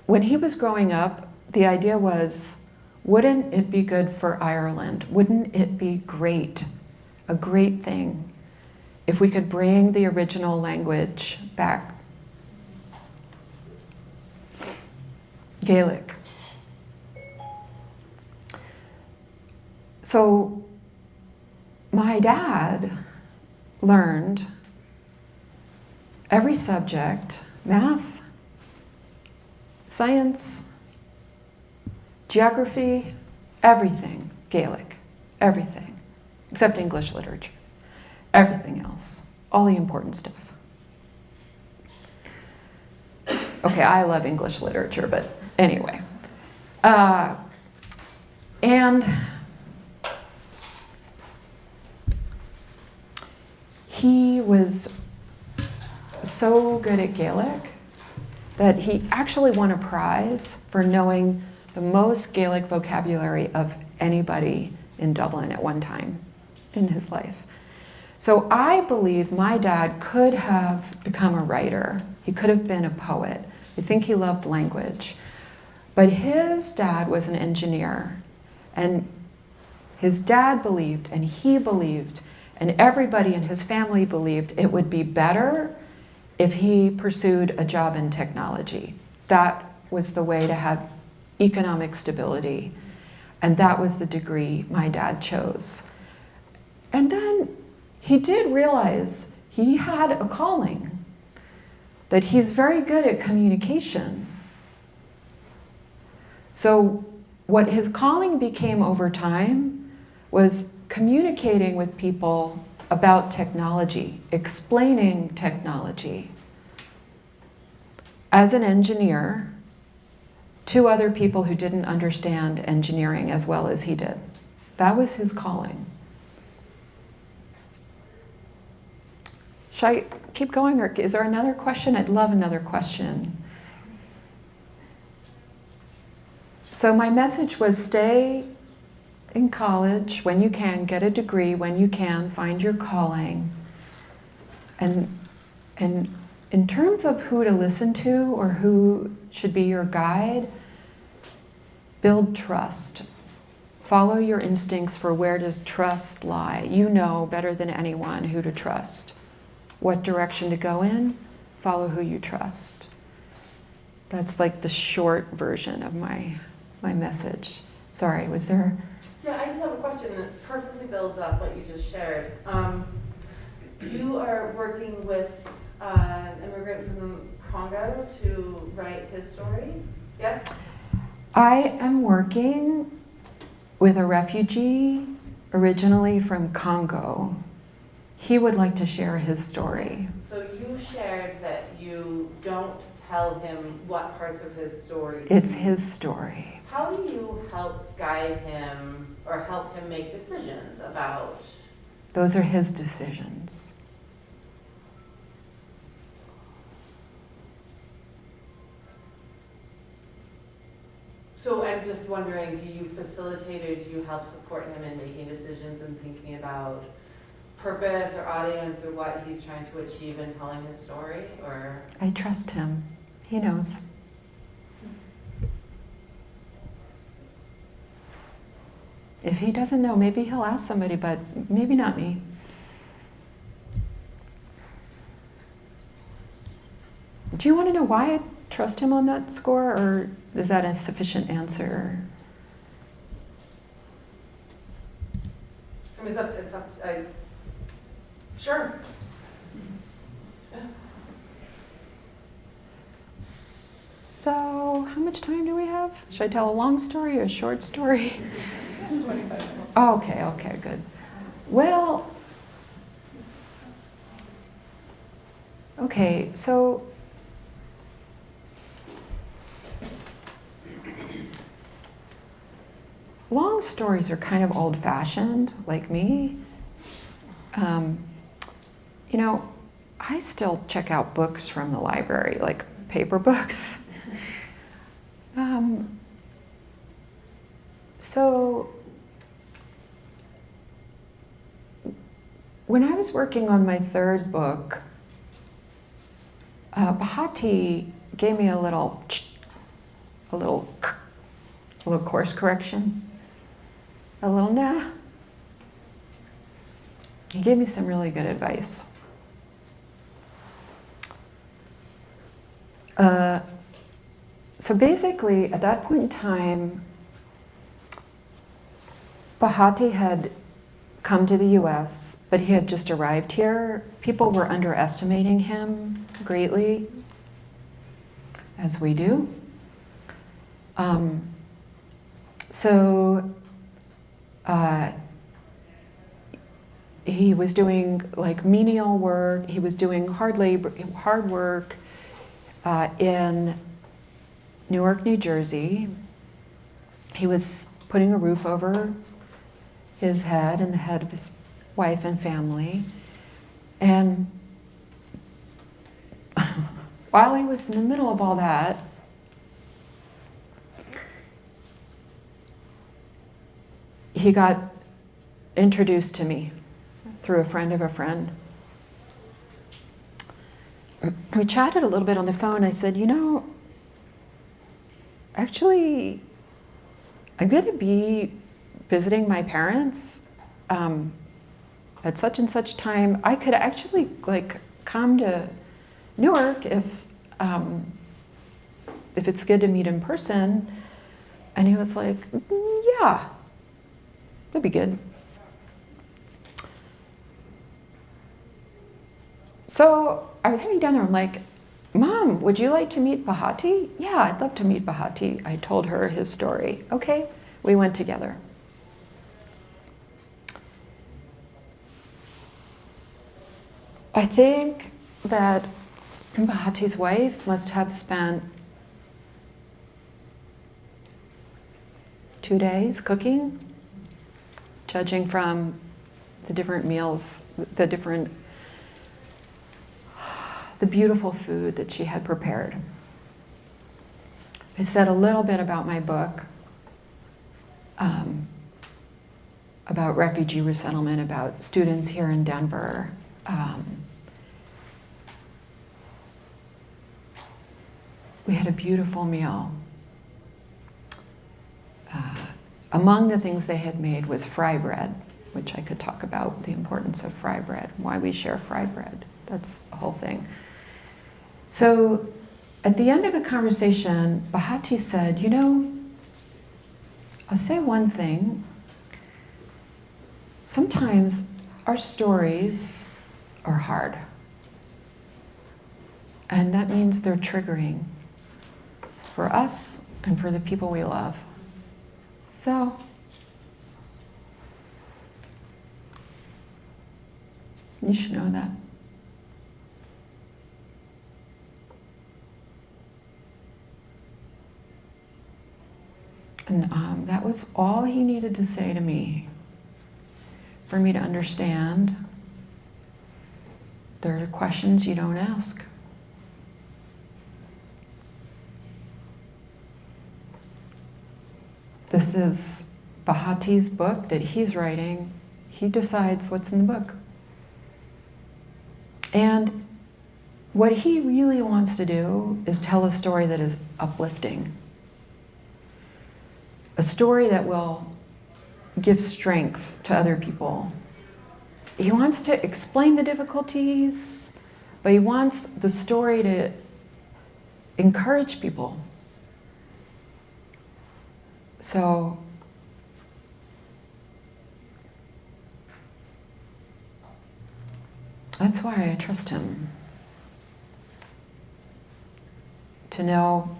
when he was growing up, the idea was, wouldn't it be good for Ireland? Wouldn't it be great, a great thing, if we could bring the original language back? Gaelic. So my dad learned every subject, math, science, geography, everything, Gaelic, everything, except English literature, everything else, all the important stuff. Okay, I love English literature, but anyway. And he was so good at Gaelic that he actually won a prize for knowing the most Gaelic vocabulary of anybody in Dublin at one time in his life. So I believe my dad could have become a writer. He could have been a poet. I think he loved language. But his dad was an engineer, and his dad believed, and he believed, and everybody in his family believed it would be better if he pursued a job in technology. That was the way to have economic stability. And that was the degree my dad chose. And then he did realize he had a calling, that he's very good at communication. So what his calling became over time was communicating with people about technology, explaining technology. As an engineer, to other people who didn't understand engineering as well as he did. That was his calling. Should I keep going, or is there another question? I'd love another question. So my message was, stay in college when you can, get a degree when you can, find your calling. And in terms of who to listen to or who should be your guide, build trust. Follow your instincts for where does trust lie. You know better than anyone who to trust. What direction to go in, follow who you trust. That's like the short version of my message. Sorry, was there? Yeah, I just have a question that perfectly builds off what you just shared. You are working with an immigrant from Congo to write his story, yes? I am working with a refugee originally from Congo. He would like to share his story. So you shared that you don't tell him what parts of his story. It's his story. How do you help guide him or help him make decisions about? Those are his decisions. So I'm just wondering, do you facilitate or do you help support him in making decisions and thinking about purpose or audience or what he's trying to achieve in telling his story? Or I trust him. He knows. If he doesn't know, maybe he'll ask somebody, but maybe not me. Do you want to know why I trust him on that score, or is that a sufficient answer? I mean, it's up to, sure. So, how much time do we have? Should I tell a long story or a short story? 25 minutes. Oh, okay, good. Well, okay, so long stories are kind of old-fashioned, like me. You know, I still check out books from the library, like paper books. So when I was working on my third book, Bahati gave me a little course correction, a little nah. He gave me some really good advice. So basically, at that point in time, Bahati had come to the US, but he had just arrived here. People were underestimating him greatly, as we do. He was doing like menial work. He was doing hard work in Newark, New Jersey. He was putting a roof over his head and the head of his wife and family. And while he was in the middle of all that, he got introduced to me through a friend of a friend. We chatted a little bit on the phone. I said, actually, I'm going to be visiting my parents at such and such time. I could actually come to Newark if it's good to meet in person. And he was like, yeah, that'd be good. So I was heading down there. I'm like, Mom, would you like to meet Bahati? Yeah, I'd love to meet Bahati. I told her his story. Okay, we went together. I think that Bahati's wife must have spent 2 days cooking, judging from the different meals, the beautiful food that she had prepared. I said a little bit about my book, about refugee resettlement, about students here in Denver. We had a beautiful meal. Among the things they had made was fry bread, which I could talk about, the importance of fry bread, why we share fry bread. That's the whole thing. So at the end of the conversation, Bahati said, I'll say one thing. Sometimes our stories are hard. And that means they're triggering for us and for the people we love. So, you should know that. And that was all he needed to say to me for me to understand there are questions you don't ask. This is Bahati's book that he's writing. He decides what's in the book. And what he really wants to do is tell a story that is uplifting. A story that will give strength to other people. He wants to explain the difficulties, but he wants the story to encourage people. So, that's why I trust him. To know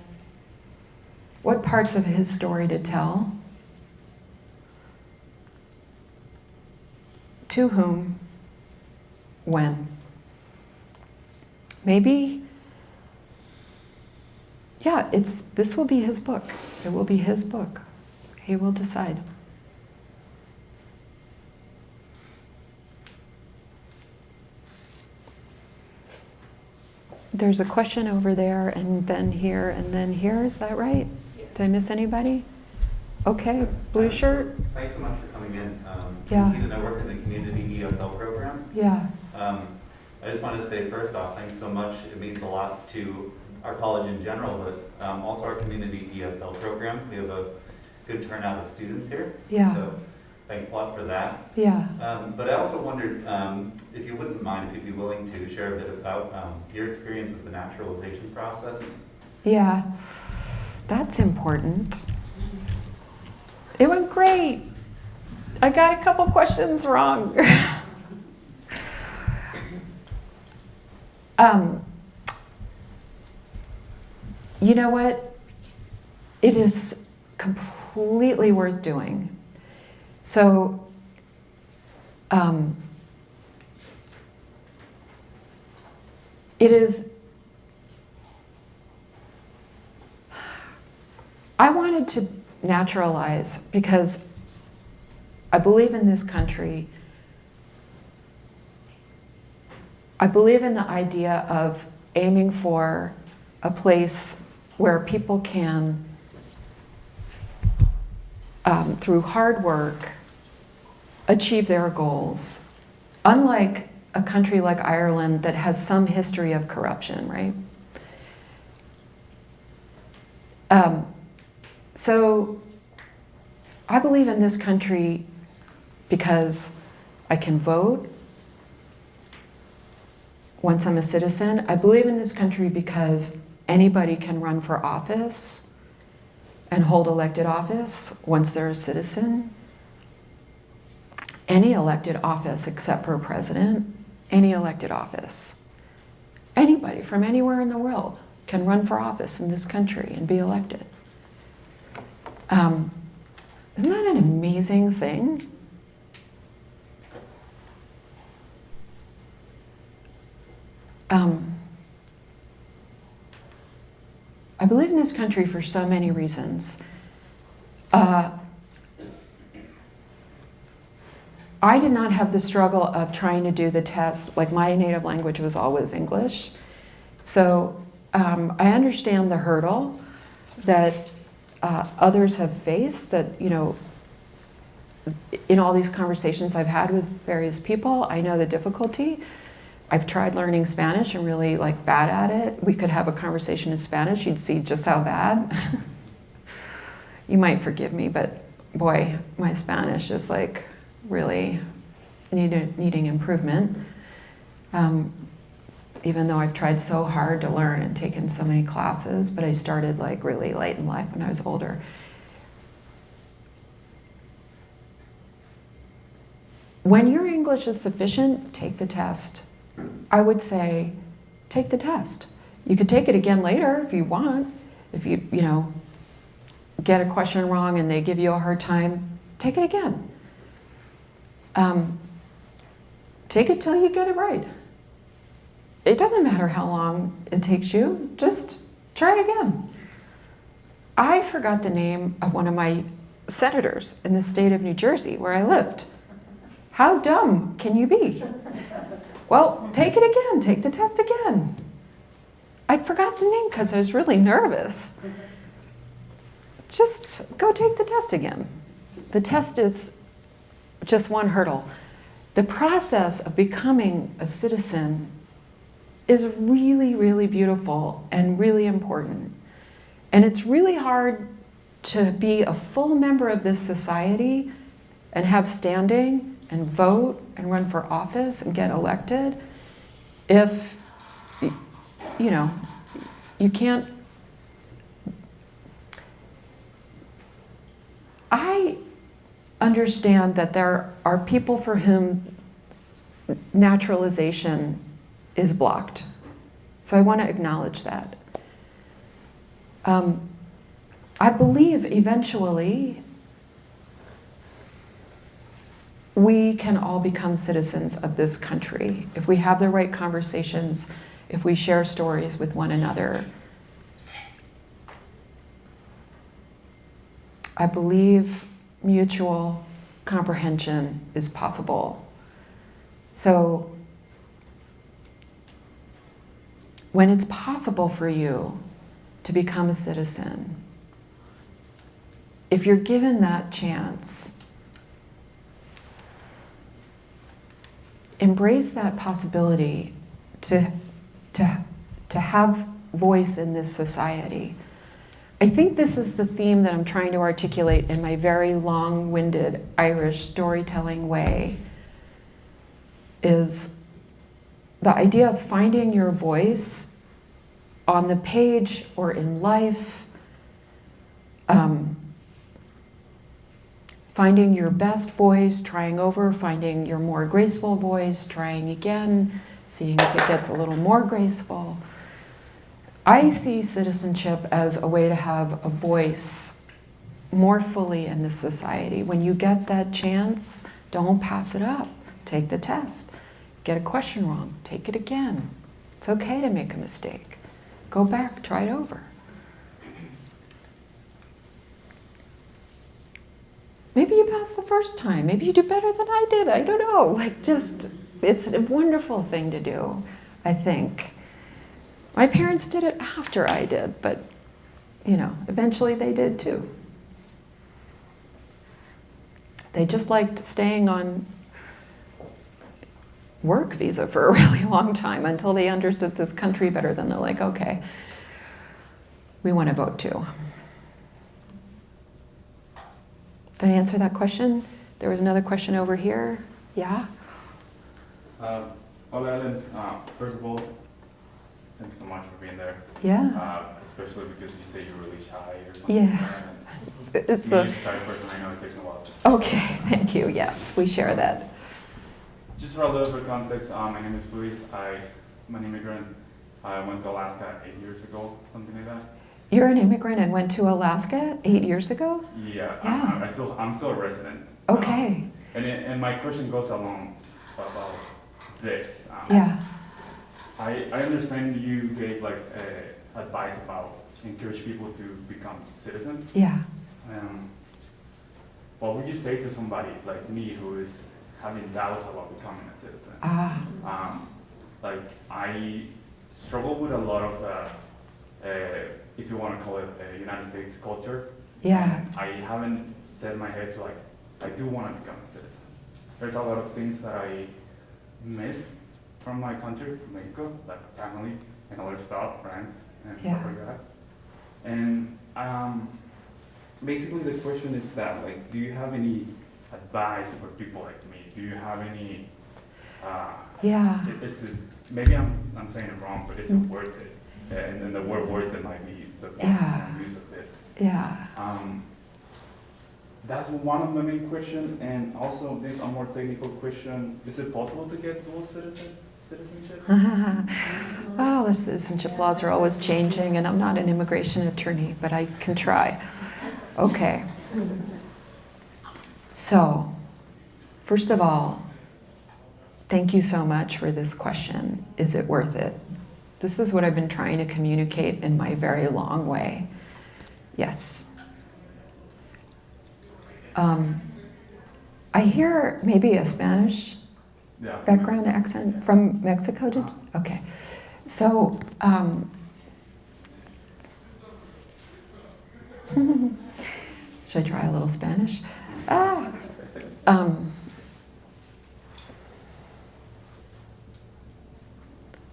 what parts of his story to tell, to whom, when. Maybe, this will be his book. It will be his book. He will decide. There's a question over there, and then here, and then here. Is that right? Did I miss anybody? Okay, blue shirt. Thanks so much for coming in. Yeah. I work in the community ESL program. Yeah. I just wanted to say first off, thanks so much. It means a lot to our college in general, but also our community ESL program. We have a good turnout of students here. Yeah. So thanks a lot for that. Yeah. But I also wondered if you wouldn't mind, if you'd be willing to share a bit about your experience with the naturalization process. Yeah. That's important. It went great. I got a couple questions wrong. You know what? It is completely worth doing. So, it is, I wanted to naturalize because I believe in this country. I believe in the idea of aiming for a place where people can, through hard work, achieve their goals. Unlike a country like Ireland that has some history of corruption, right? So I believe in this country because I can vote once I'm a citizen. I believe in this country because anybody can run for office and hold elected office once they're a citizen. Any elected office except for a president, any elected office. Anybody from anywhere in the world can run for office in this country and be elected. Isn't that an amazing thing? I believe in this country for so many reasons. I did not have the struggle of trying to do the test. Like, my native language was always English. So I understand the hurdle that others have faced, that, you know, in all these conversations I've had with various people, I know the difficulty. I've tried learning Spanish and really bad at it. We could have a conversation in Spanish, you'd see just how bad. You might forgive me, but boy, my Spanish is really needing improvement. Even though I've tried so hard to learn and taken so many classes, but I started really late in life when I was older. When your English is sufficient, take the test. I would say, take the test. You could take it again later if you want. If you get a question wrong and they give you a hard time, take it again. Take it till you get it right. It doesn't matter how long it takes you, just try again. I forgot the name of one of my senators in the state of New Jersey where I lived. How dumb can you be? Well, take it again, take the test again. I forgot the name because I was really nervous. Just go take the test again. The test is just one hurdle. The process of becoming a citizen is really, really beautiful and really important. And it's really hard to be a full member of this society and have standing and vote and run for office and get elected if, you can't. I understand that there are people for whom naturalization is blocked. So I want to acknowledge that. I believe eventually we can all become citizens of this country if we have the right conversations, if we share stories with one another. I believe mutual comprehension is possible. So when it's possible for you to become a citizen, if you're given that chance, embrace that possibility to, to have voice in this society. I think this is the theme that I'm trying to articulate in my very long-winded Irish storytelling way, is the idea of finding your voice on the page or in life, finding your best voice, trying over, finding your more graceful voice, trying again, seeing if it gets a little more graceful. I see citizenship as a way to have a voice more fully in this society. When you get that chance, don't pass it up. Take the test. Get a question wrong, take it again. It's okay to make a mistake. Go back, try it over. Maybe you passed the first time. Maybe you do better than I did. I don't know. Like, just, it's a wonderful thing to do, I think. My parents did it after I did, but, you know, eventually they did too. They just liked staying on work visa for a really long time until they understood this country better. Then they're like, okay, we want to vote too. Did I answer that question? There was another question over here. Yeah? Hola, Helen. First of all, thanks so much for being there. Yeah. Especially because you say you're really shy or something. Yeah. It's You're a, a shy person. I know it takes a while. okay, thank you. Yes, we share that. Just for a little bit of context, my name is Luis. I'm an immigrant. I went to Alaska 8 years ago, something like that. You're an immigrant and went to Alaska 8 years ago? Yeah. Yeah. I'm still a resident. Okay. And my question goes along about this. Yeah. I understand you gave like advice about encourage people to become citizens. Yeah. What would you say to somebody like me who is having doubts about becoming a citizen? Like I struggle with a lot of, if you want to call it United States culture. Yeah. I haven't set my head to like, I do want to become a citizen. There's a lot of things that I miss from my country, from Mexico, like family and other stuff, friends and stuff like that. And basically the question is that, like, do you have any advice for people like me? Do you have any, maybe I'm saying it wrong, but is it worth it? And the word worth it might be the use of this. Yeah. That's one of the main questions, and also this a more technical question: is it possible to get dual citizenship? Oh, the citizenship laws are always changing, and I'm not an immigration attorney, but I can try. Okay. So, first of all, thank you so much for this question. Is it worth it? This is what I've been trying to communicate in my very long way. Yes. I hear maybe a Spanish background accent from Mexico. Okay. So, should I try a little Spanish?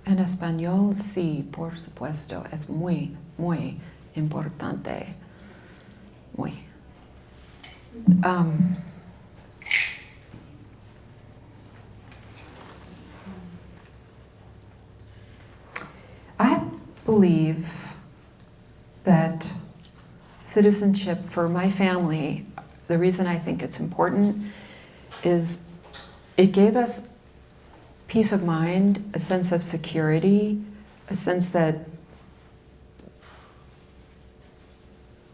En español, sí, por supuesto, es muy, muy importante. Muy. I believe that citizenship for my family, the reason I think it's important is it gave us peace of mind, a sense of security, a sense that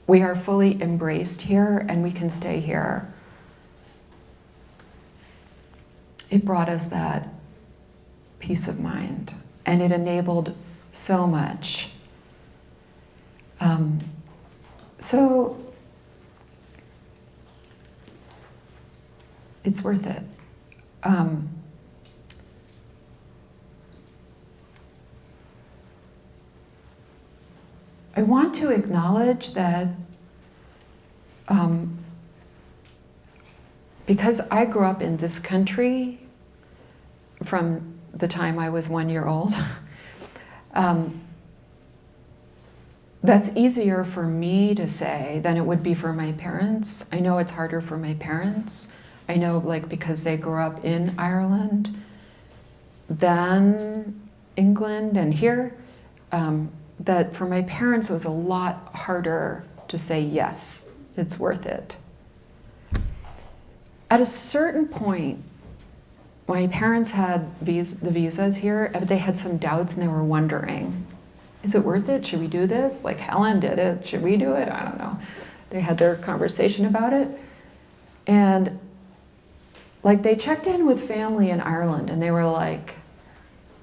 we are fully embraced here and we can stay here. It brought us that peace of mind, and it enabled so much. So it's worth it. I want to acknowledge that because I grew up in this country from the time I was 1 year old. That's easier for me to say than it would be for my parents. I know it's harder for my parents. I know, like, because they grew up in Ireland, then England and here, that for my parents it was a lot harder to say, yes, it's worth it. At a certain point, my parents had the visas here, but they had some doubts and they were wondering, is it worth it? Should we do this? Like Helen did it, should we do it? I don't know. They had their conversation about it. And like they checked in with family in Ireland and they were like,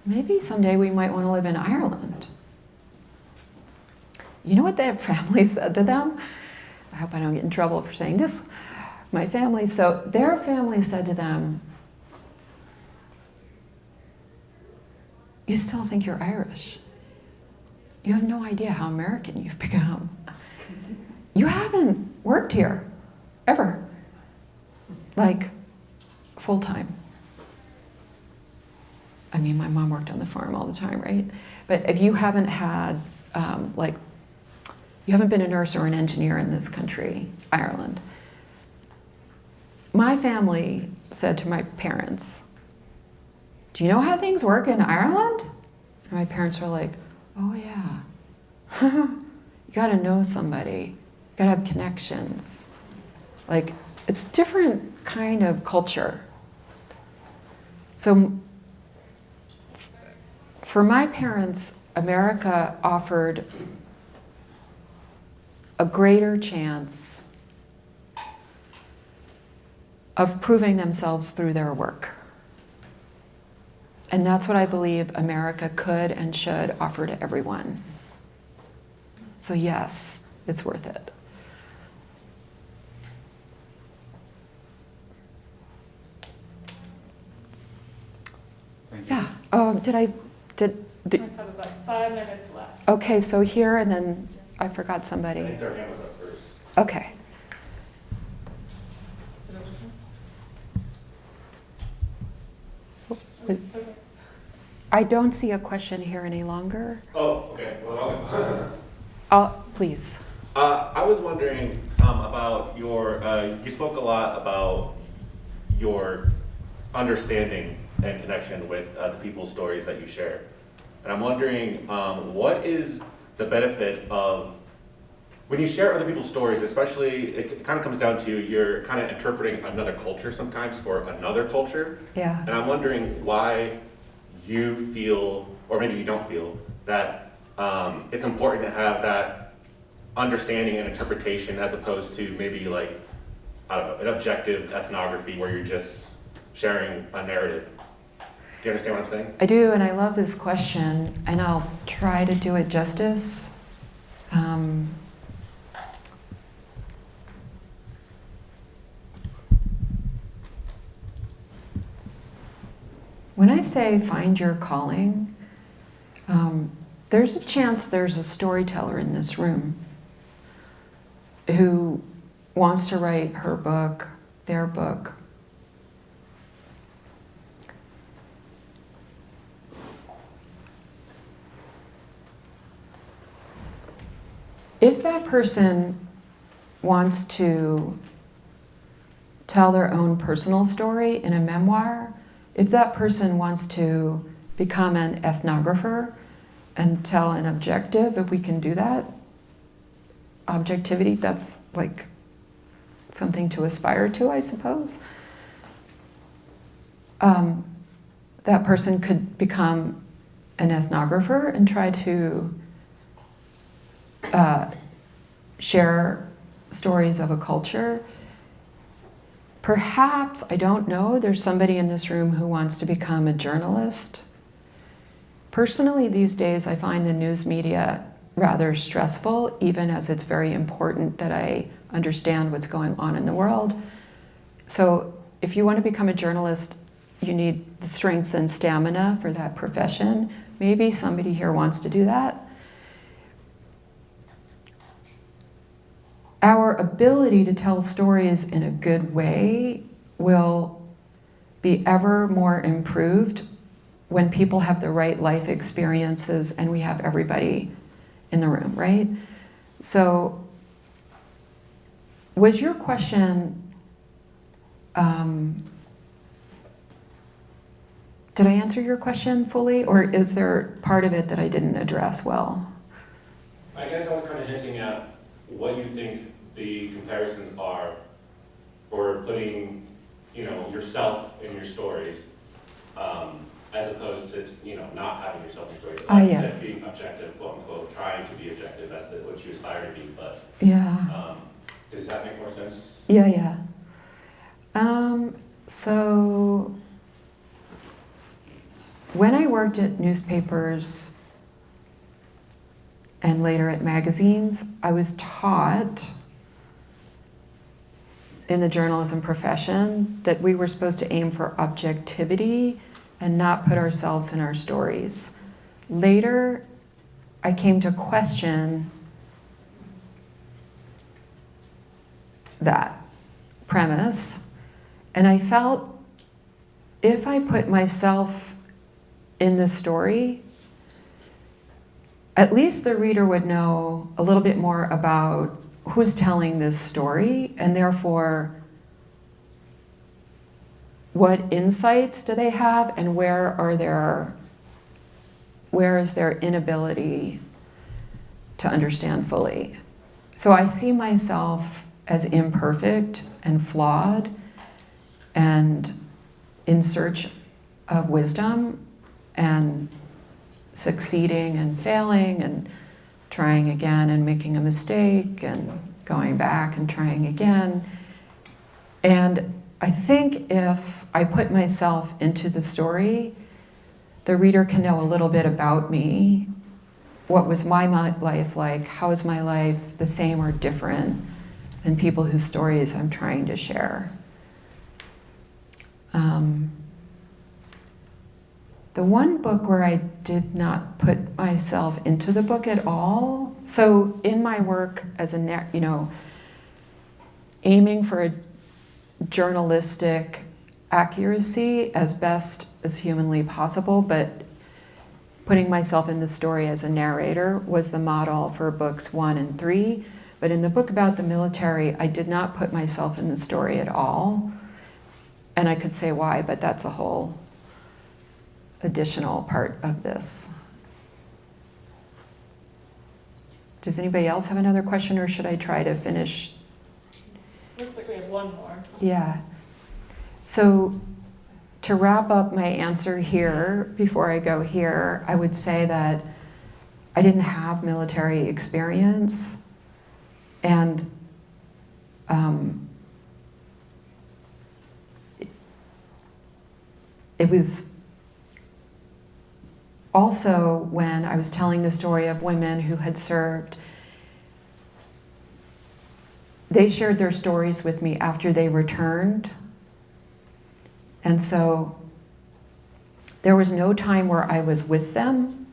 maybe someday we might want to live in Ireland. You know what their family said to them? I hope I don't get in trouble for saying this. My family, so their family said to them, you still think you're Irish. You have no idea how American you've become. You haven't worked here, ever. Like, full time. I mean, my mom worked on the farm all the time, right? But if you haven't had, you haven't been a nurse or an engineer in this country, Ireland. My family said to my parents, do you know how things work in Ireland? And my parents were like, oh yeah. You gotta know somebody. You gotta have connections. Like, it's different kind of culture. So for my parents, America offered a greater chance of proving themselves through their work. And that's what I believe America could and should offer to everyone. So yes, it's worth it. Thank you. Yeah. Oh, did We have about 5 minutes left. okay, so here and then I forgot somebody. I think their hand was up first. Okay. Okay. I don't see a question here any longer. Oh, okay. Well, Please. I was wondering about your, you spoke a lot about your understanding and connection with the people's stories that you share. And I'm wondering, what is the benefit of, when you share other people's stories, especially, it kind of comes down to you're kind of interpreting another culture sometimes for another culture. Yeah. And I'm wondering why you feel, or maybe you don't feel, that it's important to have that understanding and interpretation as opposed to maybe like, I don't know, an objective ethnography where you're just sharing a narrative. Do you understand what I'm saying? I do, and I love this question, and I'll try to do it justice. When I say find your calling, there's a chance there's a storyteller in this room who wants to write her book, their book. If that person wants to tell their own personal story in a memoir, if that person wants to become an ethnographer and tell an objective, if we can do that, objectivity, that's like something to aspire to, I suppose. That person could become an ethnographer and try to share stories of a culture. Perhaps, I don't know, there's somebody in this room who wants to become a journalist. Personally, these days, I find the news media rather stressful, even as it's very important that I understand what's going on in the world. So if you want to become a journalist, you need the strength and stamina for that profession. Maybe somebody here wants to do that. Our ability to tell stories in a good way will be ever more improved when people have the right life experiences and we have everybody in the room, right? So, was your question, did I answer your question fully, or is there part of it that I didn't address well? I guess I was kind of hinting at what you think the comparisons are for putting, yourself in your stories, as opposed to, not having yourself in your stories. Ah, Like you yes. said, being objective, quote unquote, trying to be objective, that's what you aspire to be, but, Yeah. does that make more sense? Yeah. So when I worked at newspapers and later at magazines, I was taught in the journalism profession that we were supposed to aim for objectivity and not put ourselves in our stories. Later, I came to question that premise, and I felt if I put myself in the story, at least the reader would know a little bit more about who's telling this story, and therefore what insights do they have, and where is their inability to understand fully. So I see myself as imperfect and flawed and in search of wisdom and succeeding and failing and trying again and making a mistake and going back and trying again. And I think if I put myself into the story, the reader can know a little bit about me. What was my life like? How is my life the same or different than people whose stories I'm trying to share? The one book where I did not put myself into the book at all, so in my work as aiming for a journalistic accuracy as best as humanly possible, but putting myself in the story as a narrator was the model for books 1 and 3. But in the book about the military, I did not put myself in the story at all. And I could say why, but that's a whole additional part of this. Does anybody else have another question, or should I try to finish? Looks like we have one more. Yeah. So to wrap up my answer here, before I go here, I would say that I didn't have military experience, and it was also when I was telling the story of women who had served, they shared their stories with me after they returned. And so there was no time where I was with them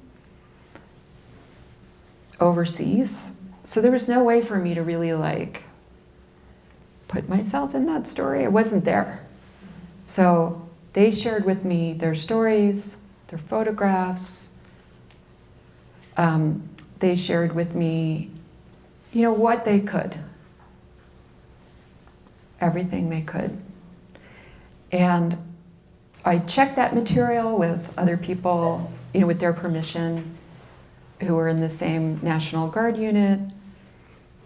overseas. So there was no way for me to really put myself in that story. I wasn't there. So they shared with me their stories, their photographs. They shared with me, what they could. Everything they could. And I checked that material with other people, with their permission, who were in the same National Guard unit.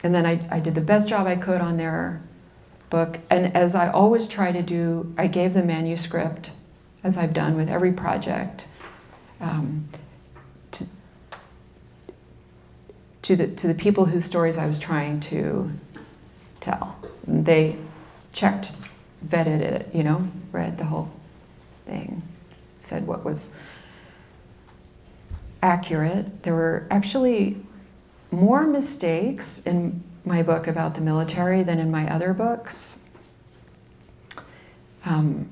And then I did the best job I could on their book. And as I always try to do, I gave the manuscript, as I've done with every project, to the people whose stories I was trying to tell. And they checked, vetted it, read the whole thing, said what was accurate. There were actually more mistakes in my book about the military than in my other books. The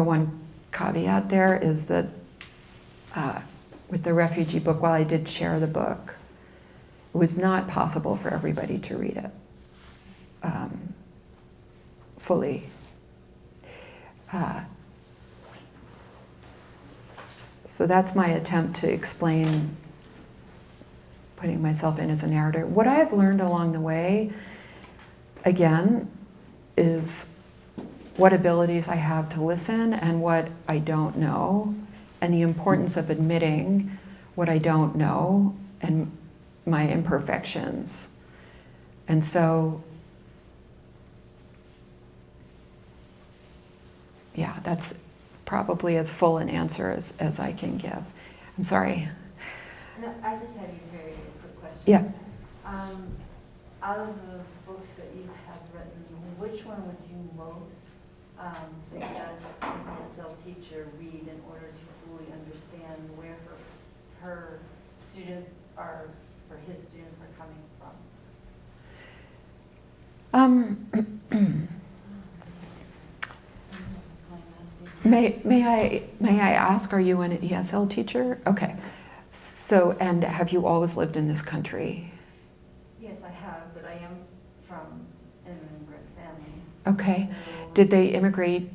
one caveat there is that with the refugee book, while I did share the book, it was not possible for everybody to read it fully. So that's my attempt to explain putting myself in as a narrator. What I've learned along the way, again, is what abilities I have to listen and what I don't know, and the importance of admitting what I don't know and my imperfections. And so, yeah, that's probably as full an answer as I can give. I'm sorry. No, I just have a very quick question. Yeah. Out of the books that you have written, which one would you most suggest an ESL teacher read in order to fully understand where her students are, or his students are coming from? May I ask, are you an ESL teacher? Okay. So, and have you always lived in this country? Yes, I have, but I am from an immigrant family. Okay. So, Did they immigrate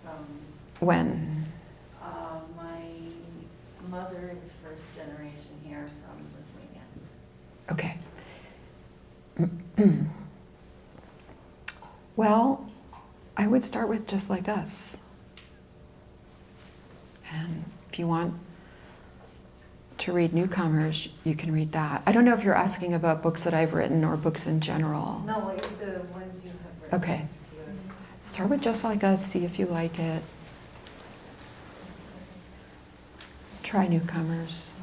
um, when? my mother is first generation here from Lithuania. Okay. Well, I would start with Just Like Us. And if you want to read newcomers, you can read that. I don't know if you're asking about books that I've written or books in general. No, like the ones you have written. Okay. Start with Just Like Us, see if you like it. Try newcomers.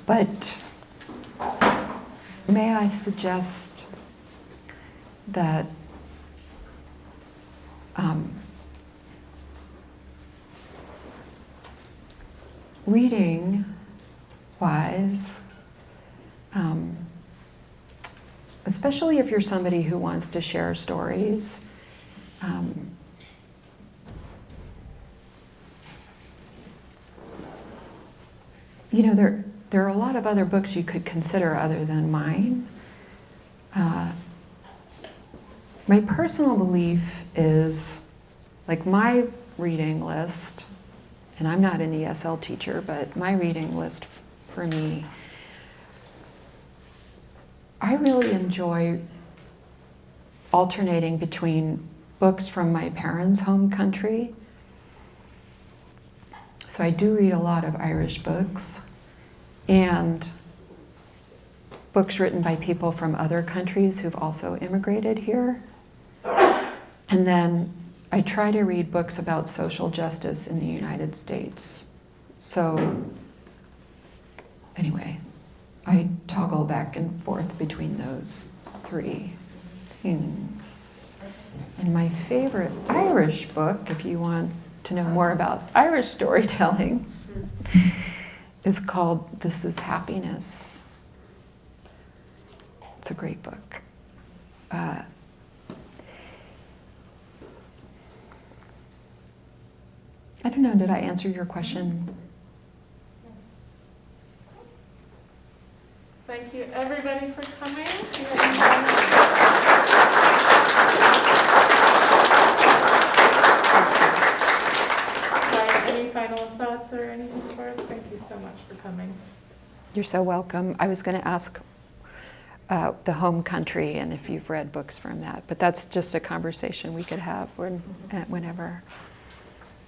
But may I suggest that reading wise, especially if you're somebody who wants to share stories, you know, there are a lot of other books you could consider other than mine. My personal belief is, like, my reading list, and I'm not an ESL teacher, but my reading list for me, I really enjoy alternating between books from my parents' home country. So I do read a lot of Irish books, and books written by people from other countries who've also immigrated here. And then I try to read books about social justice in the United States. So anyway, I toggle back and forth between those three things. And my favorite Irish book, if you want to know more about Irish storytelling, is called This Is Happiness. It's a great book. I don't know, did I answer your question? Thank you, everybody, for coming. Any final thoughts or anything for us? Thank you so much for coming. You're so welcome. I was going to ask the home country and if you've read books from that, but that's just a conversation we could have whenever.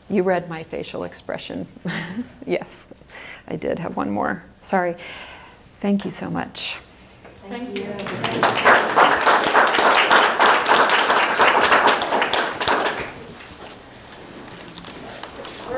You read my facial expression. Yes, I did have one more. Sorry. Thank you so much. Thank you.